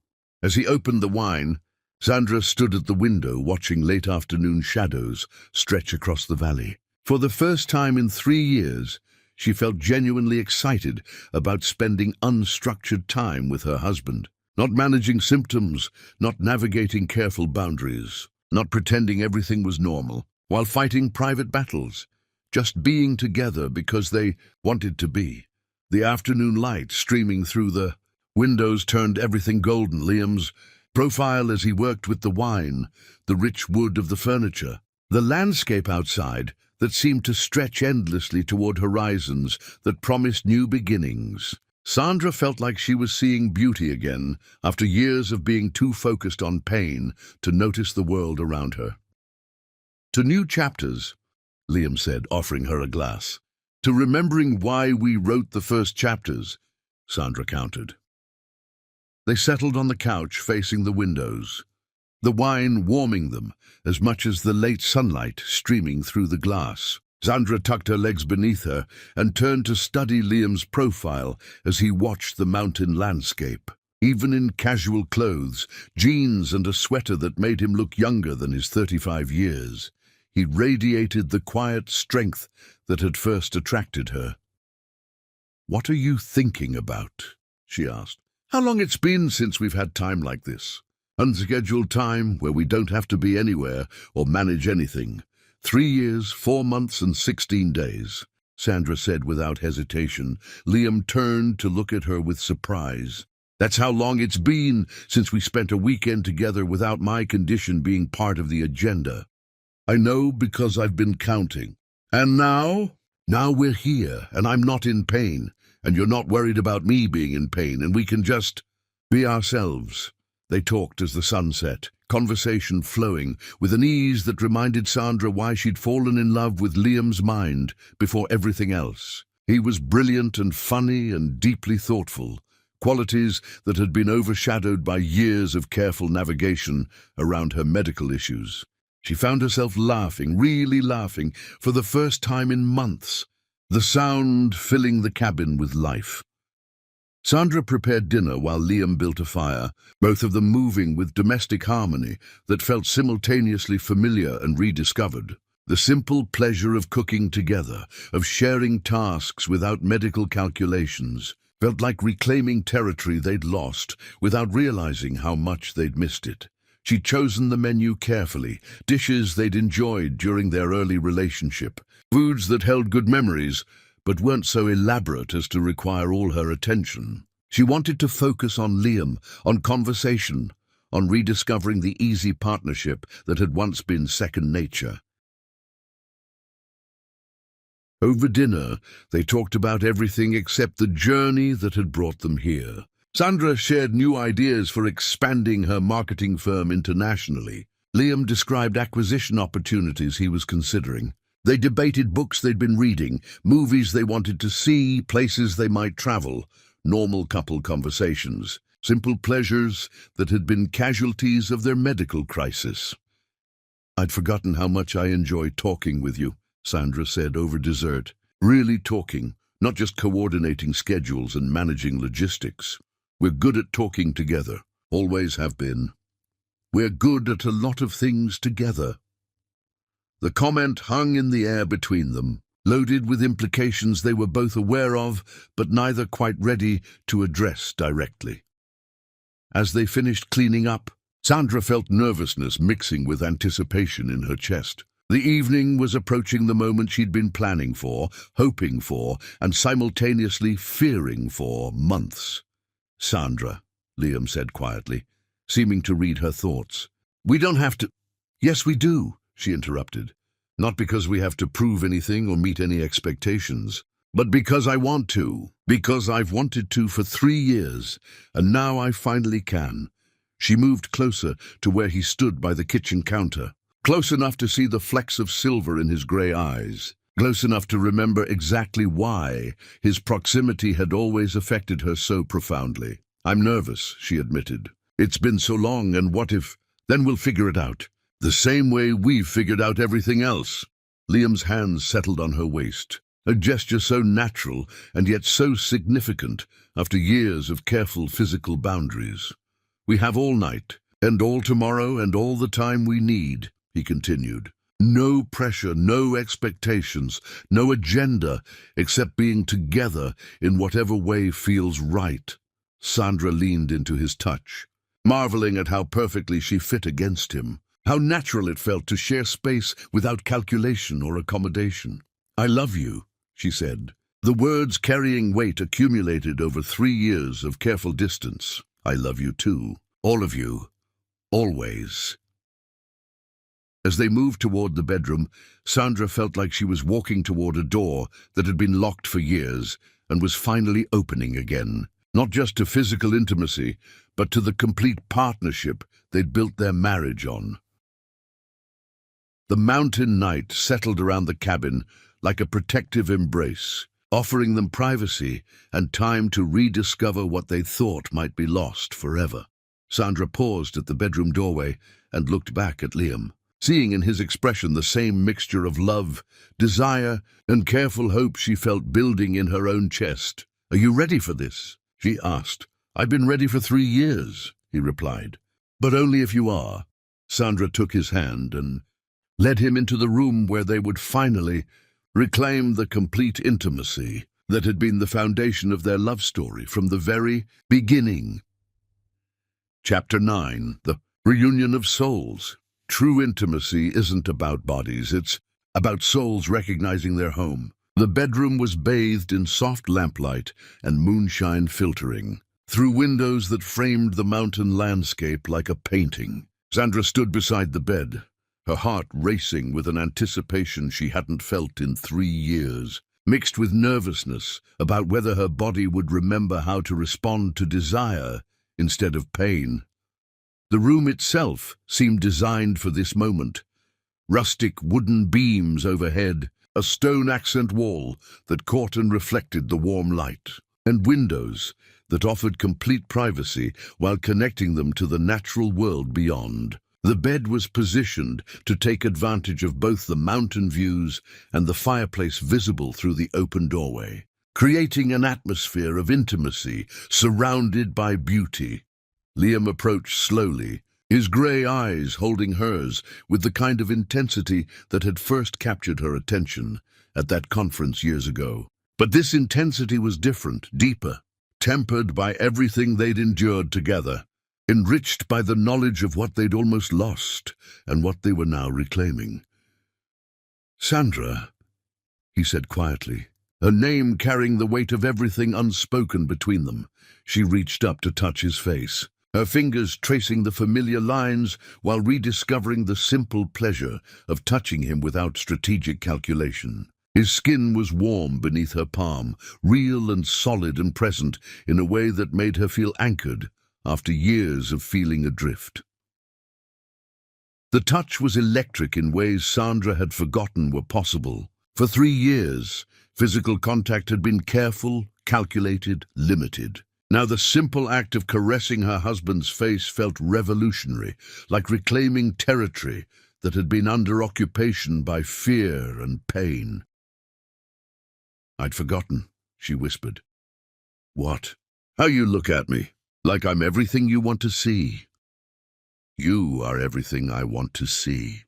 As he opened the wine, Sandra stood at the window watching late afternoon shadows stretch across the valley. For the first time in 3 years, she felt genuinely excited about spending unstructured time with her husband, not managing symptoms, not navigating careful boundaries, not pretending everything was normal, while fighting private battles, just being together because they wanted to be. The afternoon light streaming through the windows turned everything golden. Liam's profile as he worked with the wine, the rich wood of the furniture, the landscape outside that seemed to stretch endlessly toward horizons that promised new beginnings. Sandra felt like she was seeing beauty again after years of being too focused on pain to notice the world around her. "To new chapters," Liam said, offering her a glass. "To remembering why we wrote the first chapters," Sandra countered. They settled on the couch facing the windows, the wine warming them as much as the late sunlight streaming through the glass. Sandra tucked her legs beneath her and turned to study Liam's profile as he watched the mountain landscape. Even in casual clothes, jeans and a sweater that made him look younger than his 35 years, he radiated the quiet strength that had first attracted her. "What are you thinking about?" she asked. "How long it's been since we've had time like this. Unscheduled time where we don't have to be anywhere or manage anything. 3 years, 4 months, and 16 days, Sandra said without hesitation. Liam turned to look at her with surprise. "That's how long it's been since we spent a weekend together without my condition being part of the agenda. I know because I've been counting. And now? Now we're here, and I'm not in pain, and you're not worried about me being in pain, and we can just be ourselves." They talked as the sun set, conversation flowing with an ease that reminded Sandra why she'd fallen in love with Liam's mind before everything else. He was brilliant and funny and deeply thoughtful, qualities that had been overshadowed by years of careful navigation around her medical issues. She found herself laughing, really laughing, for the first time in months, the sound filling the cabin with life. Sandra prepared dinner while Liam built a fire, both of them moving with domestic harmony that felt simultaneously familiar and rediscovered. The simple pleasure of cooking together, of sharing tasks without medical calculations, felt like reclaiming territory they'd lost without realizing how much they'd missed it. She'd chosen the menu carefully, dishes they'd enjoyed during their early relationship, foods that held good memories, but weren't so elaborate as to require all her attention. She wanted to focus on Liam, on conversation, on rediscovering the easy partnership that had once been second nature. Over dinner, they talked about everything except the journey that had brought them here. Sandra shared new ideas for expanding her marketing firm internationally. Liam described acquisition opportunities he was considering. They debated books they'd been reading, movies they wanted to see, places they might travel, normal couple conversations, simple pleasures that had been casualties of their medical crisis. "I'd forgotten how much I enjoy talking with you," Sandra said over dessert. "Really talking, not just coordinating schedules and managing logistics. We're good at talking together, always have been. We're good at a lot of things together." The comment hung in the air between them, loaded with implications they were both aware of, but neither quite ready to address directly. As they finished cleaning up, Sandra felt nervousness mixing with anticipation in her chest. The evening was approaching the moment she'd been planning for, hoping for, and simultaneously fearing for months. "Sandra," Liam said quietly, seeming to read her thoughts. "We don't have to—" "Yes, we do," she interrupted. "Not because we have to prove anything or meet any expectations, but because I want to, because I've wanted to for 3 years, and now I finally can." She moved closer to where he stood by the kitchen counter, close enough to see the flecks of silver in his grey eyes, close enough to remember exactly why his proximity had always affected her so profoundly. "I'm nervous," she admitted. "It's been so long, and what if— Then we'll figure it out. The same way we've figured out everything else." Liam's hands settled on her waist, a gesture so natural and yet so significant after years of careful physical boundaries. "We have all night, and all tomorrow, and all the time we need," he continued. "No pressure, no expectations, no agenda, except being together in whatever way feels right." Sandra leaned into his touch, marveling at how perfectly she fit against him. How natural it felt to share space without calculation or accommodation. "I love you," she said, the words carrying weight accumulated over 3 years of careful distance. "I love you too. All of you. Always." As they moved toward the bedroom, Sandra felt like she was walking toward a door that had been locked for years and was finally opening again, not just to physical intimacy, but to the complete partnership they'd built their marriage on. The mountain night settled around the cabin like a protective embrace, offering them privacy and time to rediscover what they thought might be lost forever. Sandra paused at the bedroom doorway and looked back at Liam, seeing in his expression the same mixture of love, desire, and careful hope she felt building in her own chest. "Are you ready for this?" she asked. "I've been ready for 3 years," he replied. "But only if you are." Sandra took his hand and led him into the room where they would finally reclaim the complete intimacy that had been the foundation of their love story from the very beginning. Chapter 9. The Reunion of Souls. True intimacy isn't about bodies, it's about souls recognizing their home. The bedroom was bathed in soft lamplight and moonshine filtering through windows that framed the mountain landscape like a painting. Sandra stood beside the bed, her heart racing with an anticipation she hadn't felt in 3 years, mixed with nervousness about whether her body would remember how to respond to desire instead of pain. The room itself seemed designed for this moment. Rustic wooden beams overhead, a stone accent wall that caught and reflected the warm light, and windows that offered complete privacy while connecting them to the natural world beyond. The bed was positioned to take advantage of both the mountain views and the fireplace visible through the open doorway, creating an atmosphere of intimacy surrounded by beauty. Liam approached slowly, his grey eyes holding hers with the kind of intensity that had first captured her attention at that conference years ago. But this intensity was different, deeper, tempered by everything they'd endured together, enriched by the knowledge of what they'd almost lost and what they were now reclaiming. "Sandra," he said quietly, her name carrying the weight of everything unspoken between them. She reached up to touch his face, her fingers tracing the familiar lines while rediscovering the simple pleasure of touching him without strategic calculation. His skin was warm beneath her palm, real and solid and present in a way that made her feel anchored after years of feeling adrift. The touch was electric in ways Sandra had forgotten were possible. For 3 years, physical contact had been careful, calculated, limited. Now the simple act of caressing her husband's face felt revolutionary, like reclaiming territory that had been under occupation by fear and pain. "I'd forgotten," she whispered. "What?" "How you look at me, like I'm everything you want to see." "You are everything I want to see."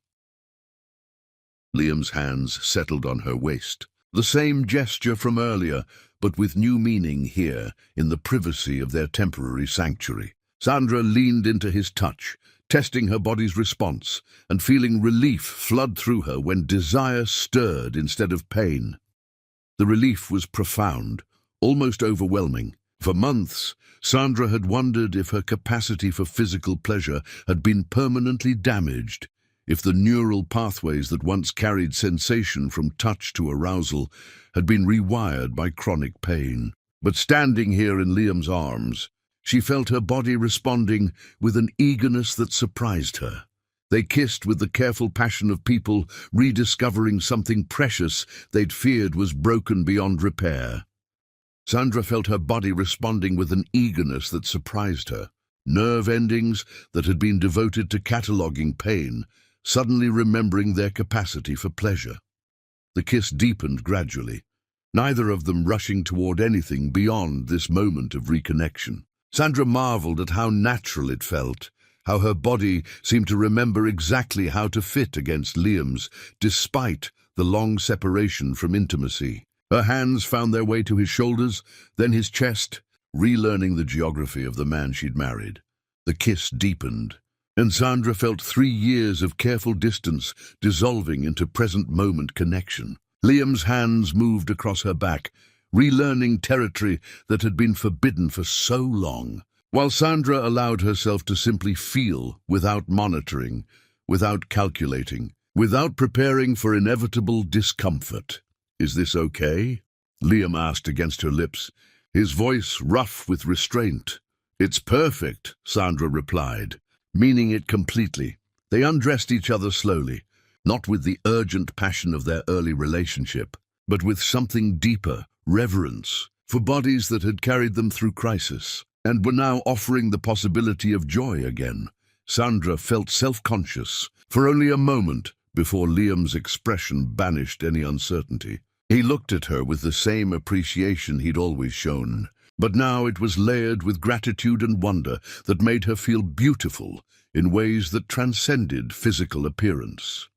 Liam's hands settled on her waist, the same gesture from earlier, but with new meaning here, in the privacy of their temporary sanctuary. Sandra leaned into his touch, testing her body's response, and feeling relief flood through her when desire stirred instead of pain. The relief was profound, almost overwhelming. For months, Sandra had wondered if her capacity for physical pleasure had been permanently damaged, if the neural pathways that once carried sensation from touch to arousal had been rewired by chronic pain. But standing here in Liam's arms, she felt her body responding with an eagerness that surprised her. They kissed with the careful passion of people rediscovering something precious they'd feared was broken beyond repair. Sandra felt her body responding with an eagerness that surprised her. Nerve endings that had been devoted to cataloguing pain, suddenly remembering their capacity for pleasure. The kiss deepened gradually, neither of them rushing toward anything beyond this moment of reconnection. Sandra marveled at how natural it felt, how her body seemed to remember exactly how to fit against Liam's, despite the long separation from intimacy. Her hands found their way to his shoulders, then his chest, relearning the geography of the man she'd married. The kiss deepened, and Sandra felt 3 years of careful distance dissolving into present-moment connection. Liam's hands moved across her back, relearning territory that had been forbidden for so long, while Sandra allowed herself to simply feel without monitoring, without calculating, without preparing for inevitable discomfort. "Is this okay?" Liam asked against her lips, his voice rough with restraint. "It's perfect," Sandra replied, meaning it completely. They undressed each other slowly, not with the urgent passion of their early relationship, but with something deeper, reverence, for bodies that had carried them through crisis. and were now offering the possibility of joy again. Sandra felt self-conscious for only a moment before Liam's expression banished any uncertainty. He looked at her with the same appreciation he'd always shown, but now it was layered with gratitude and wonder that made her feel beautiful in ways that transcended physical appearance.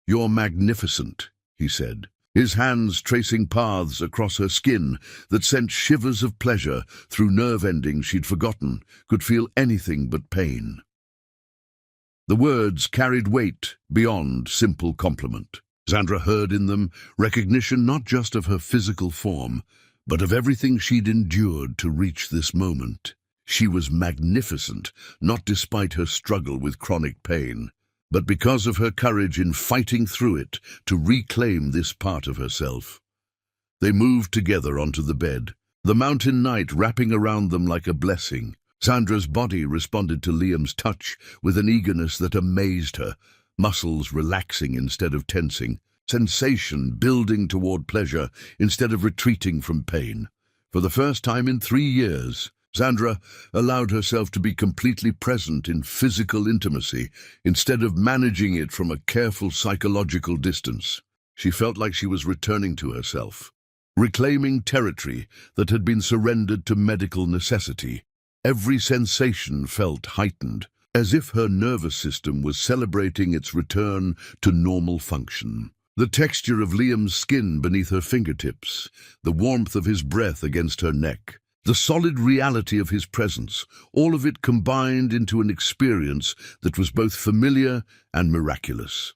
"You're magnificent," he said, his hands tracing paths across her skin that sent shivers of pleasure through nerve endings she'd forgotten could feel anything but pain. The words carried weight beyond simple compliment. Sandra heard in them recognition not just of her physical form, but of everything she'd endured to reach this moment. She was magnificent, not despite her struggle with chronic pain, but because of her courage in fighting through it to reclaim this part of herself. They moved together onto the bed, the mountain night wrapping around them like a blessing. Sandra's body responded to Liam's touch with an eagerness that amazed her, muscles relaxing instead of tensing, sensation building toward pleasure instead of retreating from pain. For the first time in 3 years, Sandra allowed herself to be completely present in physical intimacy instead of managing it from a careful psychological distance. She felt like she was returning to herself, reclaiming territory that had been surrendered to medical necessity. Every sensation felt heightened, as if her nervous system was celebrating its return to normal function. The texture of Liam's skin beneath her fingertips, the warmth of his breath against her neck, the solid reality of his presence, all of it combined into an experience that was both familiar and miraculous.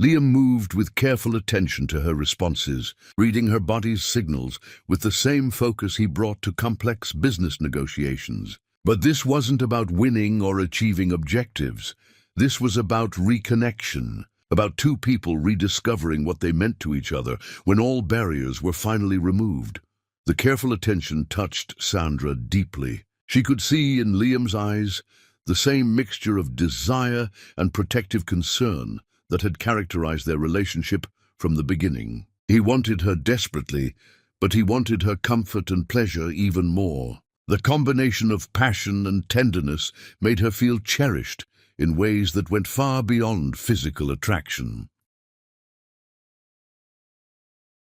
Liam moved with careful attention to her responses, reading her body's signals with the same focus he brought to complex business negotiations. But this wasn't about winning or achieving objectives. This was about reconnection, about two people rediscovering what they meant to each other when all barriers were finally removed. The careful attention touched Sandra deeply. She could see in Liam's eyes the same mixture of desire and protective concern that had characterized their relationship from the beginning. He wanted her desperately, but he wanted her comfort and pleasure even more. The combination of passion and tenderness made her feel cherished in ways that went far beyond physical attraction.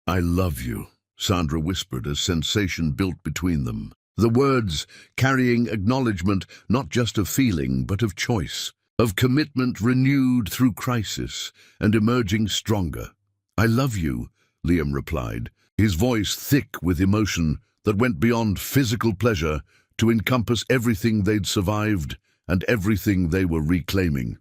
"I love you," Sandra whispered as sensation built between them. The words carrying acknowledgement not just of feeling but of choice, of commitment renewed through crisis and emerging stronger. "I love you," Liam replied, his voice thick with emotion that went beyond physical pleasure to encompass everything they'd survived and everything they were reclaiming.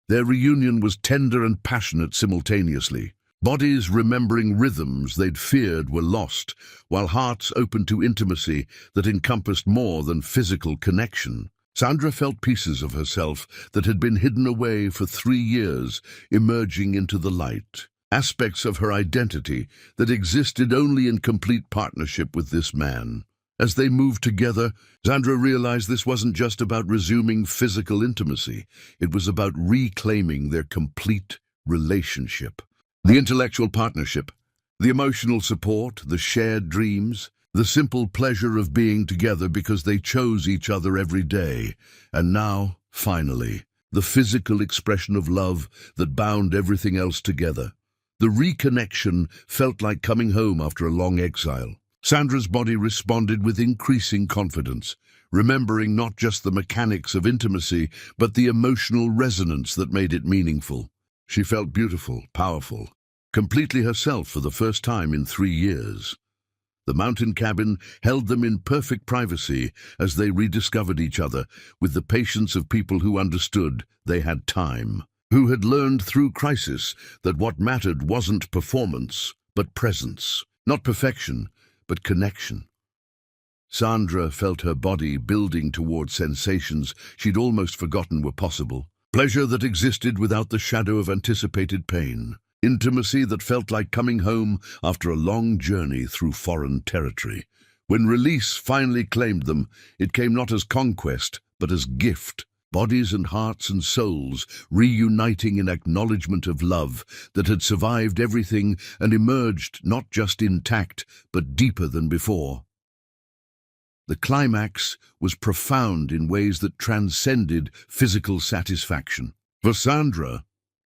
Their reunion was tender and passionate simultaneously, bodies remembering rhythms they'd feared were lost, while hearts opened to intimacy that encompassed more than physical connection. Sandra felt pieces of herself that had been hidden away for 3 years emerging into the light, aspects of her identity that existed only in complete partnership with this man. As they moved together, Sandra realized this wasn't just about resuming physical intimacy. It was about reclaiming their complete relationship. The intellectual partnership, the emotional support, the shared dreams, the simple pleasure of being together because they chose each other every day. And now, finally, the physical expression of love that bound everything else together. The reconnection felt like coming home after a long exile. Sandra's body responded with increasing confidence, remembering not just the mechanics of intimacy, but the emotional resonance that made it meaningful. She felt beautiful, powerful, completely herself for the first time in 3 years. The mountain cabin held them in perfect privacy as they rediscovered each other with the patience of people who understood they had time, who had learned through crisis that what mattered wasn't performance, but presence, not perfection, but connection. Sandra felt her body building toward sensations she'd almost forgotten were possible. Pleasure that existed without the shadow of anticipated pain. Intimacy that felt like coming home after a long journey through foreign territory. When release finally claimed them, it came not as conquest, but as gift. Bodies and hearts and souls reuniting in acknowledgement of love that had survived everything and emerged not just intact, but deeper than before. The climax was profound in ways that transcended physical satisfaction. For Sandra,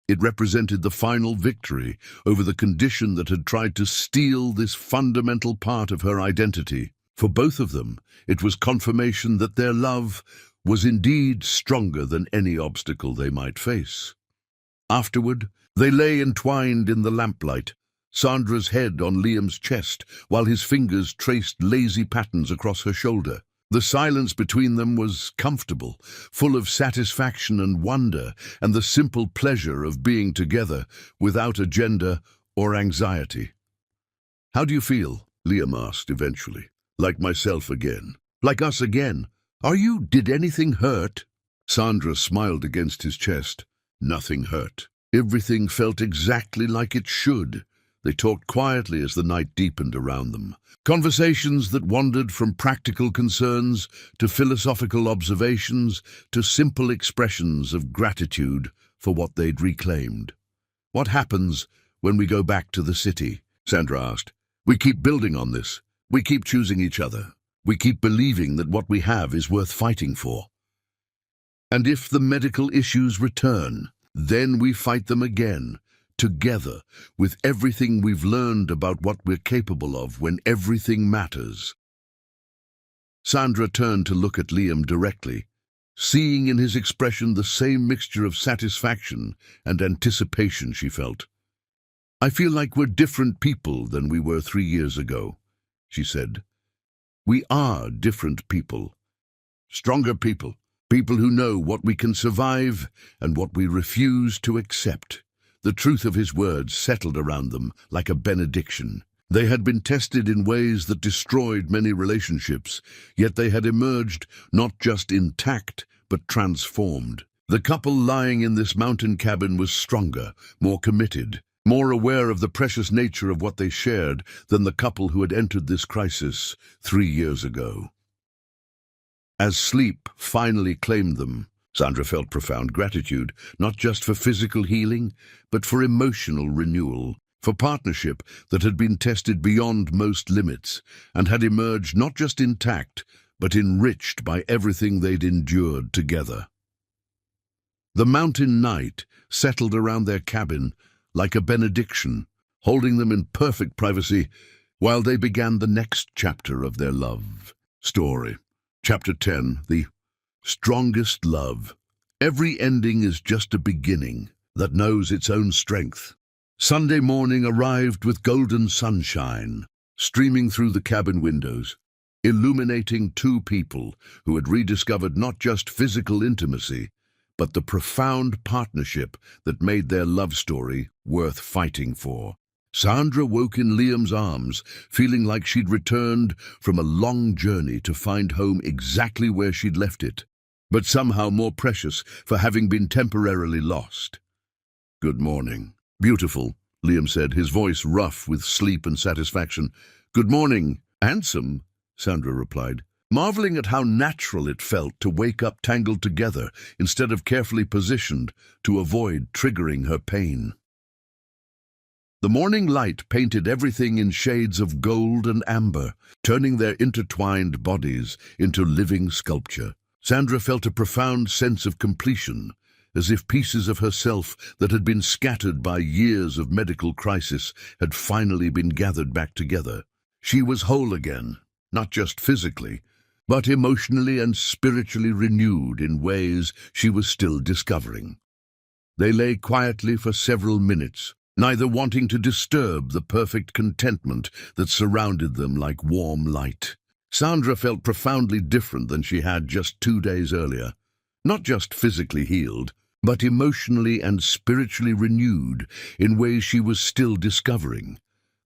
it represented the final victory over the condition that had tried to steal this fundamental part of her identity. For both of them, it was confirmation that their love was indeed stronger than any obstacle they might face. Afterward, they lay entwined in the lamplight, Sandra's head on Liam's chest, while his fingers traced lazy patterns across her shoulder. The silence between them was comfortable, full of satisfaction and wonder, and the simple pleasure of being together without agenda or anxiety. "How do you feel?" Liam asked eventually. "Like myself again. Like us again. Did anything hurt?" Sandra smiled against his chest. "Nothing hurt. Everything felt exactly like it should." They talked quietly as the night deepened around them. Conversations that wandered from practical concerns to philosophical observations to simple expressions of gratitude for what they'd reclaimed. "What happens when we go back to the city?" Sandra asked. "We keep building on this. We keep choosing each other. We keep believing that what we have is worth fighting for. And if the medical issues return, then we fight them again, together, with everything we've learned about what we're capable of when everything matters." Sandra turned to look at Liam directly, seeing in his expression the same mixture of satisfaction and anticipation she felt. "I feel like we're different people than we were 3 years ago," she said. "We are different people. Stronger people. People who know what we can survive and what we refuse to accept." The truth of his words settled around them like a benediction. They had been tested in ways that destroyed many relationships, yet they had emerged not just intact, but transformed. The couple lying in this mountain cabin was stronger, more committed, more aware of the precious nature of what they shared than the couple who had entered this crisis 3 years ago. As sleep finally claimed them, Sandra felt profound gratitude, not just for physical healing, but for emotional renewal, for partnership that had been tested beyond most limits and had emerged not just intact, but enriched by everything they'd endured together. The mountain night settled around their cabin like a benediction, holding them in perfect privacy while they began the next chapter of their love story. Chapter 10, The Strongest Love. Every ending is just a beginning that knows its own strength. Sunday morning arrived with golden sunshine, streaming through the cabin windows, illuminating two people who had rediscovered not just physical intimacy, but the profound partnership that made their love story worth fighting for. Sandra woke in Liam's arms, feeling like she'd returned from a long journey to find home exactly where she'd left it, but somehow more precious for having been temporarily lost. "Good morning." "Beautiful," Liam said, his voice rough with sleep and satisfaction. "Good morning, handsome," Sandra replied, marveling at how natural it felt to wake up tangled together instead of carefully positioned to avoid triggering her pain. The morning light painted everything in shades of gold and amber, turning their intertwined bodies into living sculpture. Sandra felt a profound sense of completion, as if pieces of herself that had been scattered by years of medical crisis had finally been gathered back together. She was whole again, not just physically, but emotionally and spiritually renewed in ways she was still discovering. They lay quietly for several minutes, neither wanting to disturb the perfect contentment that surrounded them like warm light. Sandra felt profoundly different than she had just 2 days earlier, not just physically healed, but emotionally and spiritually renewed in ways she was still discovering.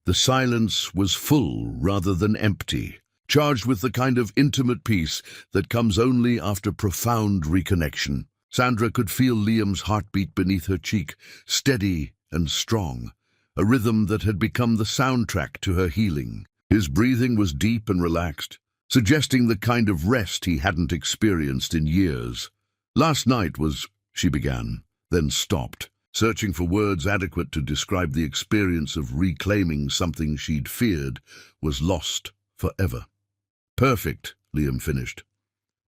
The silence was full rather than empty, charged with the kind of intimate peace that comes only after profound reconnection. Sandra could feel Liam's heartbeat beneath her cheek, steady and strong, a rhythm that had become the soundtrack to her healing. His breathing was deep and relaxed, suggesting the kind of rest he hadn't experienced in years. "Last night was," she began, then stopped, searching for words adequate to describe the experience of reclaiming something she'd feared was lost forever. "Perfect," Liam finished.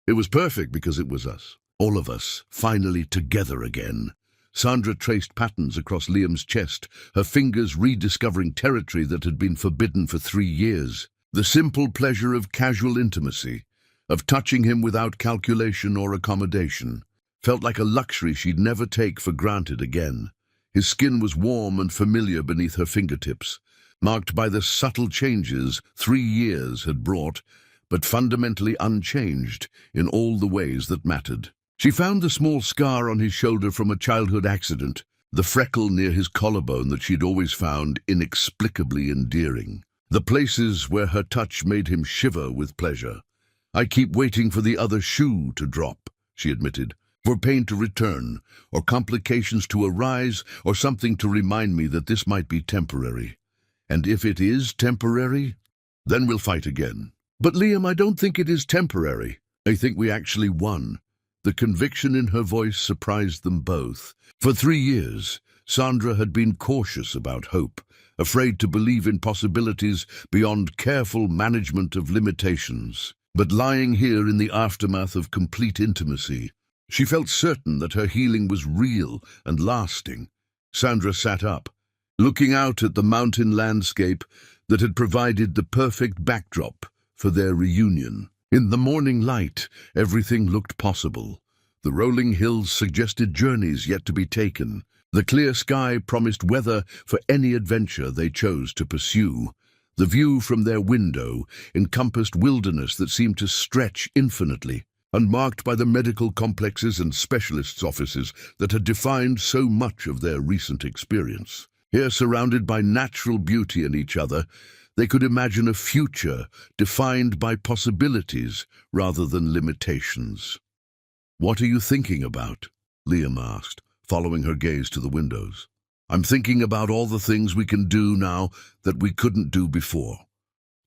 It was perfect because it was us. All of us, finally together again. Sandra traced patterns across Liam's chest, her fingers rediscovering territory that had been forbidden for 3 years. The simple pleasure of casual intimacy, of touching him without calculation or accommodation, felt like a luxury she'd never take for granted again. His skin was warm and familiar beneath her fingertips, marked by the subtle changes 3 years had brought, but fundamentally unchanged in all the ways that mattered. She found the small scar on his shoulder from a childhood accident, the freckle near his collarbone that she'd always found inexplicably endearing, the places where her touch made him shiver with pleasure. I keep waiting for the other shoe to drop, she admitted, for pain to return, or complications to arise, or something to remind me that this might be temporary. And if it is temporary, then we'll fight again. But Liam, I don't think it is temporary. I think we actually won. The conviction in her voice surprised them both. For 3 years, Sandra had been cautious about hope, afraid to believe in possibilities beyond careful management of limitations. But lying here in the aftermath of complete intimacy, she felt certain that her healing was real and lasting. Sandra sat up, looking out at the mountain landscape that had provided the perfect backdrop for their reunion. In the morning light, everything looked possible. The rolling hills suggested journeys yet to be taken. The clear sky promised weather for any adventure they chose to pursue. The view from their window encompassed wilderness that seemed to stretch infinitely, unmarked by the medical complexes and specialists' offices that had defined so much of their recent experience. Here, surrounded by natural beauty in each other, they could imagine a future defined by possibilities rather than limitations. "What are you thinking about?" Liam asked, following her gaze to the windows. "I'm thinking about all the things we can do now that we couldn't do before.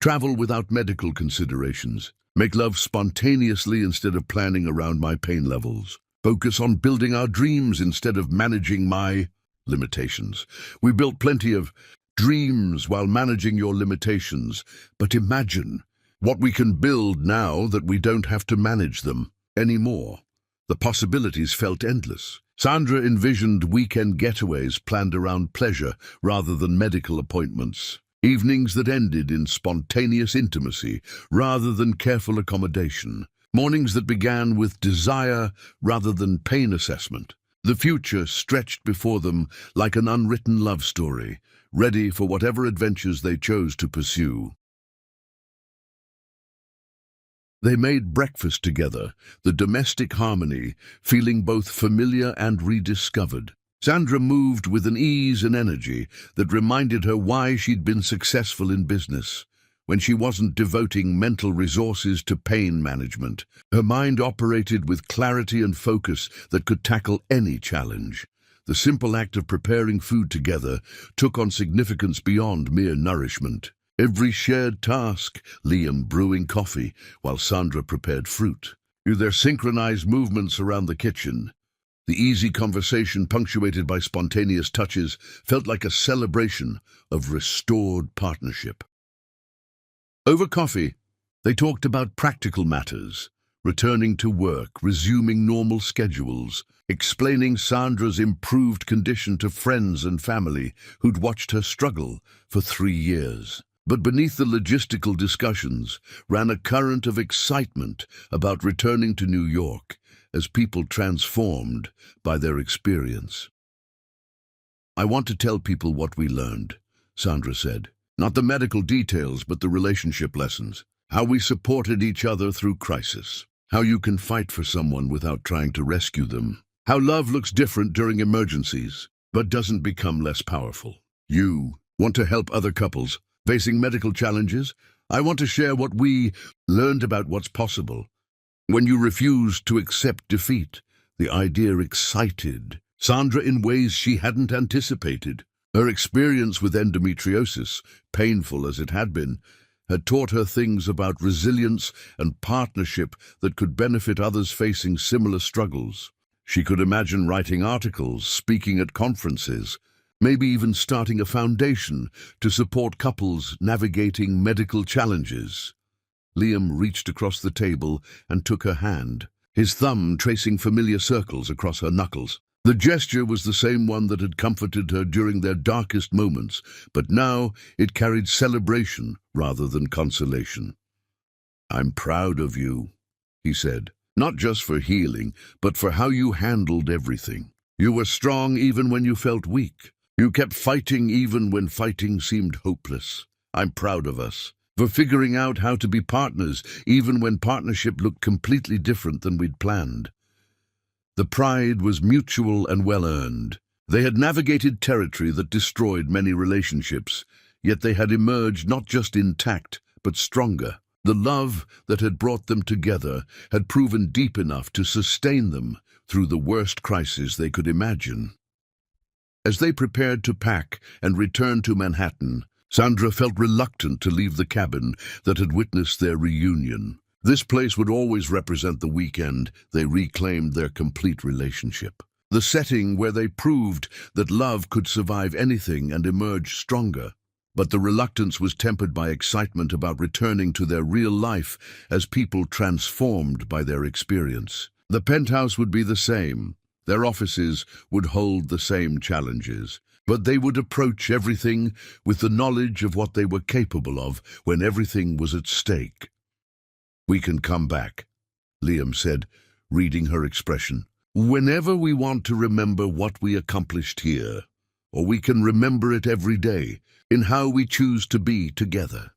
Travel without medical considerations. Make love spontaneously instead of planning around my pain levels. Focus on building our dreams instead of managing my limitations. We built plenty of dreams while managing your limitations, but imagine what we can build now that we don't have to manage them anymore." The possibilities felt endless. Sandra envisioned weekend getaways planned around pleasure rather than medical appointments. Evenings that ended in spontaneous intimacy rather than careful accommodation. Mornings that began with desire rather than pain assessment. The future stretched before them like an unwritten love story, ready for whatever adventures they chose to pursue. They made breakfast together, the domestic harmony feeling both familiar and rediscovered. Sandra moved with an ease and energy that reminded her why she'd been successful in business. When she wasn't devoting mental resources to pain management, her mind operated with clarity and focus that could tackle any challenge. The simple act of preparing food together took on significance beyond mere nourishment. Every shared task, Liam brewing coffee while Sandra prepared fruit. Their synchronized movements around the kitchen, the easy conversation punctuated by spontaneous touches, felt like a celebration of restored partnership. Over coffee, they talked about practical matters, returning to work, resuming normal schedules, explaining Sandra's improved condition to friends and family who'd watched her struggle for 3 years. But beneath the logistical discussions ran a current of excitement about returning to New York as people transformed by their experience. "I want to tell people what we learned," Sandra said. "Not the medical details, but the relationship lessons. How we supported each other through crisis. How you can fight for someone without trying to rescue them. How love looks different during emergencies, but doesn't become less powerful. You want to help other couples facing medical challenges. I want to share what we learned about what's possible. When you refuse to accept defeat," the idea excited Sandra in ways she hadn't anticipated. Her experience with endometriosis, painful as it had been, had taught her things about resilience and partnership that could benefit others facing similar struggles. She could imagine writing articles, speaking at conferences, maybe even starting a foundation to support couples navigating medical challenges. Liam reached across the table and took her hand, his thumb tracing familiar circles across her knuckles. The gesture was the same one that had comforted her during their darkest moments, but now it carried celebration rather than consolation. "I'm proud of you," he said, "not just for healing, but for how you handled everything. You were strong even when you felt weak. You kept fighting even when fighting seemed hopeless. I'm proud of us for figuring out how to be partners even when partnership looked completely different than we'd planned." The pride was mutual and well-earned. They had navigated territory that destroyed many relationships, yet they had emerged not just intact, but stronger. The love that had brought them together had proven deep enough to sustain them through the worst crisis they could imagine. As they prepared to pack and return to Manhattan, Sandra felt reluctant to leave the cabin that had witnessed their reunion. This place would always represent the weekend they reclaimed their complete relationship. The setting where they proved that love could survive anything and emerge stronger. But the reluctance was tempered by excitement about returning to their real life as people transformed by their experience. The penthouse would be the same. Their offices would hold the same challenges. But they would approach everything with the knowledge of what they were capable of when everything was at stake. "We can come back," Liam said, reading her expression, "whenever we want to remember what we accomplished here. Or we can remember it every day, in how we choose to be together."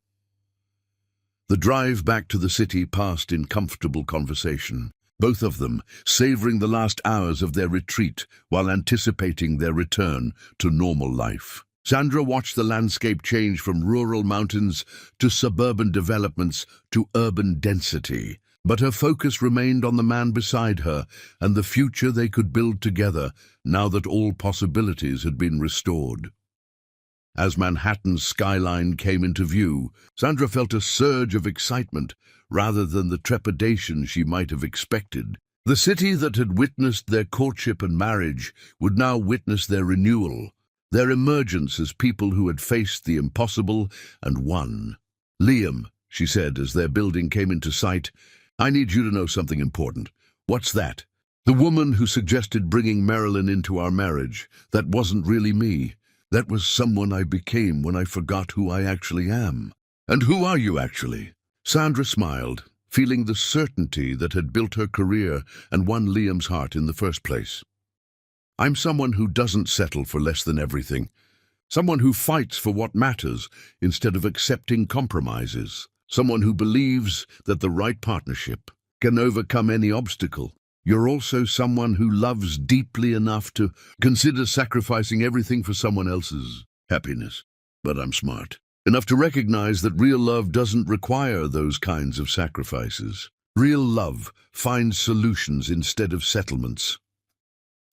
The drive back to the city passed in comfortable conversation, both of them savoring the last hours of their retreat while anticipating their return to normal life. Sandra watched the landscape change from rural mountains to suburban developments to urban density, but her focus remained on the man beside her and the future they could build together now that all possibilities had been restored. As Manhattan's skyline came into view, Sandra felt a surge of excitement rather than the trepidation she might have expected. The city that had witnessed their courtship and marriage would now witness their renewal, their emergence as people who had faced the impossible and won. "Liam," she said as their building came into sight, "I need you to know something important." "What's that?" "The woman who suggested bringing Marilyn into our marriage, that wasn't really me. That was someone I became when I forgot who I actually am." "And who are you actually?" Sandra smiled, feeling the certainty that had built her career and won Liam's heart in the first place. "I'm someone who doesn't settle for less than everything. Someone who fights for what matters instead of accepting compromises. Someone who believes that the right partnership can overcome any obstacle. You're also someone who loves deeply enough to consider sacrificing everything for someone else's happiness. But I'm smart enough to recognize that real love doesn't require those kinds of sacrifices. Real love finds solutions instead of settlements."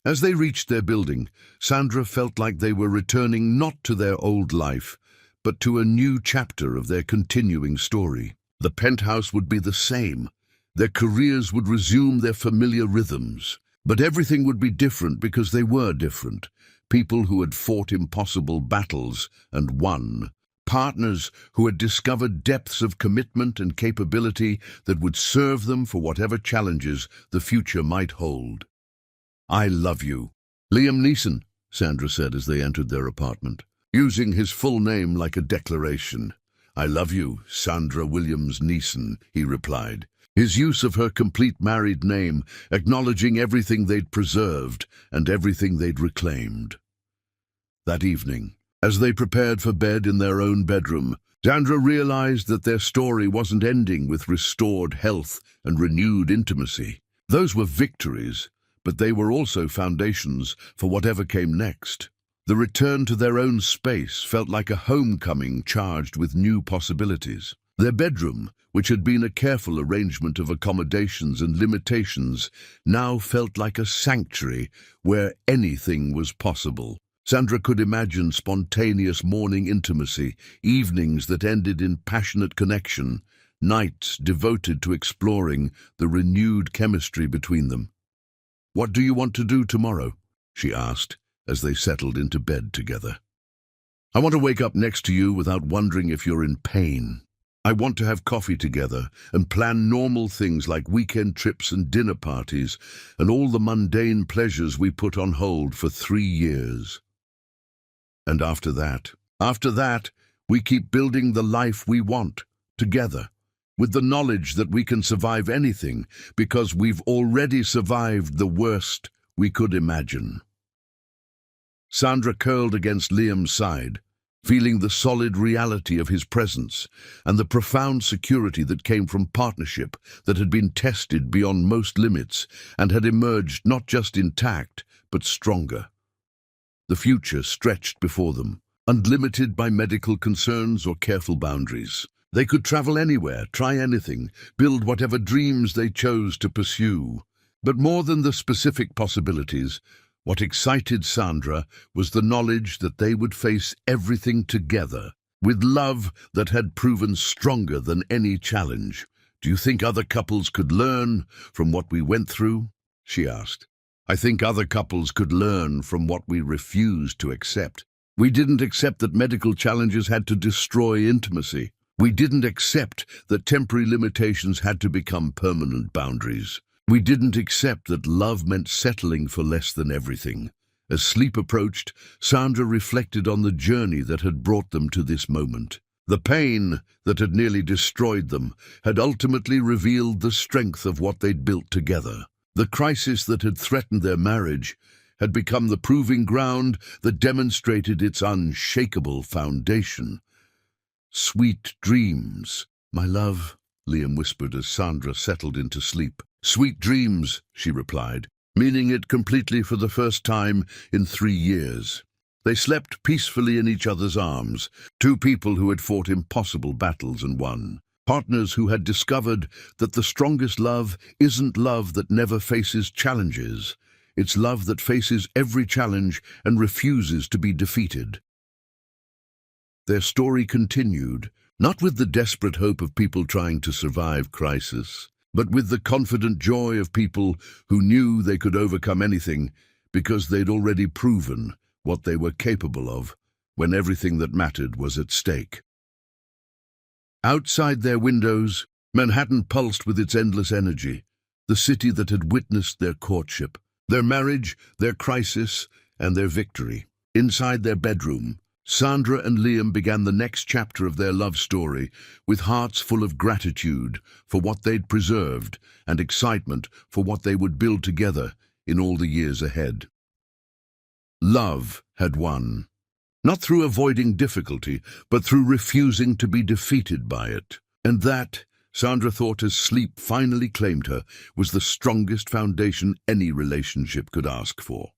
As they reached their building, Sandra felt like they were returning not to their old life, but to a new chapter of their continuing story. The penthouse would be the same. Their careers would resume their familiar rhythms, but everything would be different because they were different. People who had fought impossible battles and won. Partners who had discovered depths of commitment and capability that would serve them for whatever challenges the future might hold. "I love you." "Liam Neeson," Sandra said as they entered their apartment, using his full name like a declaration. "I love you, Sandra Williams Neeson," he replied, his use of her complete married name, acknowledging everything they'd preserved and everything they'd reclaimed. That evening, as they prepared for bed in their own bedroom, Sandra realized that their story wasn't ending with restored health and renewed intimacy. Those were victories, but they were also foundations for whatever came next. The return to their own space felt like a homecoming charged with new possibilities. Their bedroom, which had been a careful arrangement of accommodations and limitations, now felt like a sanctuary where anything was possible. Sandra could imagine spontaneous morning intimacy, evenings that ended in passionate connection, nights devoted to exploring the renewed chemistry between them. "What do you want to do tomorrow?" she asked as they settled into bed together. "I want to wake up next to you without wondering if you're in pain." I want to have coffee together and plan normal things like weekend trips and dinner parties and all the mundane pleasures we put on hold for 3 years. And after that, we keep building the life we want, together, with the knowledge that we can survive anything because we've already survived the worst we could imagine. Sandra curled against Liam's side, feeling the solid reality of his presence and the profound security that came from partnership that had been tested beyond most limits and had emerged not just intact, but stronger. The future stretched before them, unlimited by medical concerns or careful boundaries. They could travel anywhere, try anything, build whatever dreams they chose to pursue. But more than the specific possibilities, what excited Sandra was the knowledge that they would face everything together, with love that had proven stronger than any challenge. "Do you think other couples could learn from what we went through?" she asked. "I think other couples could learn from what we refused to accept. We didn't accept that medical challenges had to destroy intimacy. We didn't accept that temporary limitations had to become permanent boundaries. We didn't accept that love meant settling for less than everything." As sleep approached, Sandra reflected on the journey that had brought them to this moment. The pain that had nearly destroyed them had ultimately revealed the strength of what they'd built together. The crisis that had threatened their marriage had become the proving ground that demonstrated its unshakable foundation. "Sweet dreams, my love," Liam whispered as Sandra settled into sleep. "Sweet dreams," she replied, meaning it completely for the first time in 3 years. They slept peacefully in each other's arms, two people who had fought impossible battles and won. Partners who had discovered that the strongest love isn't love that never faces challenges. It's love that faces every challenge and refuses to be defeated. Their story continued, not with the desperate hope of people trying to survive crisis, but with the confident joy of people who knew they could overcome anything because they'd already proven what they were capable of when everything that mattered was at stake. Outside their windows, Manhattan pulsed with its endless energy, the city that had witnessed their courtship, their marriage, their crisis, and their victory. Inside their bedroom, Sandra and Liam began the next chapter of their love story with hearts full of gratitude for what they'd preserved and excitement for what they would build together in all the years ahead. Love had won, not through avoiding difficulty, but through refusing to be defeated by it. And that, Sandra thought as sleep finally claimed her, was the strongest foundation any relationship could ask for.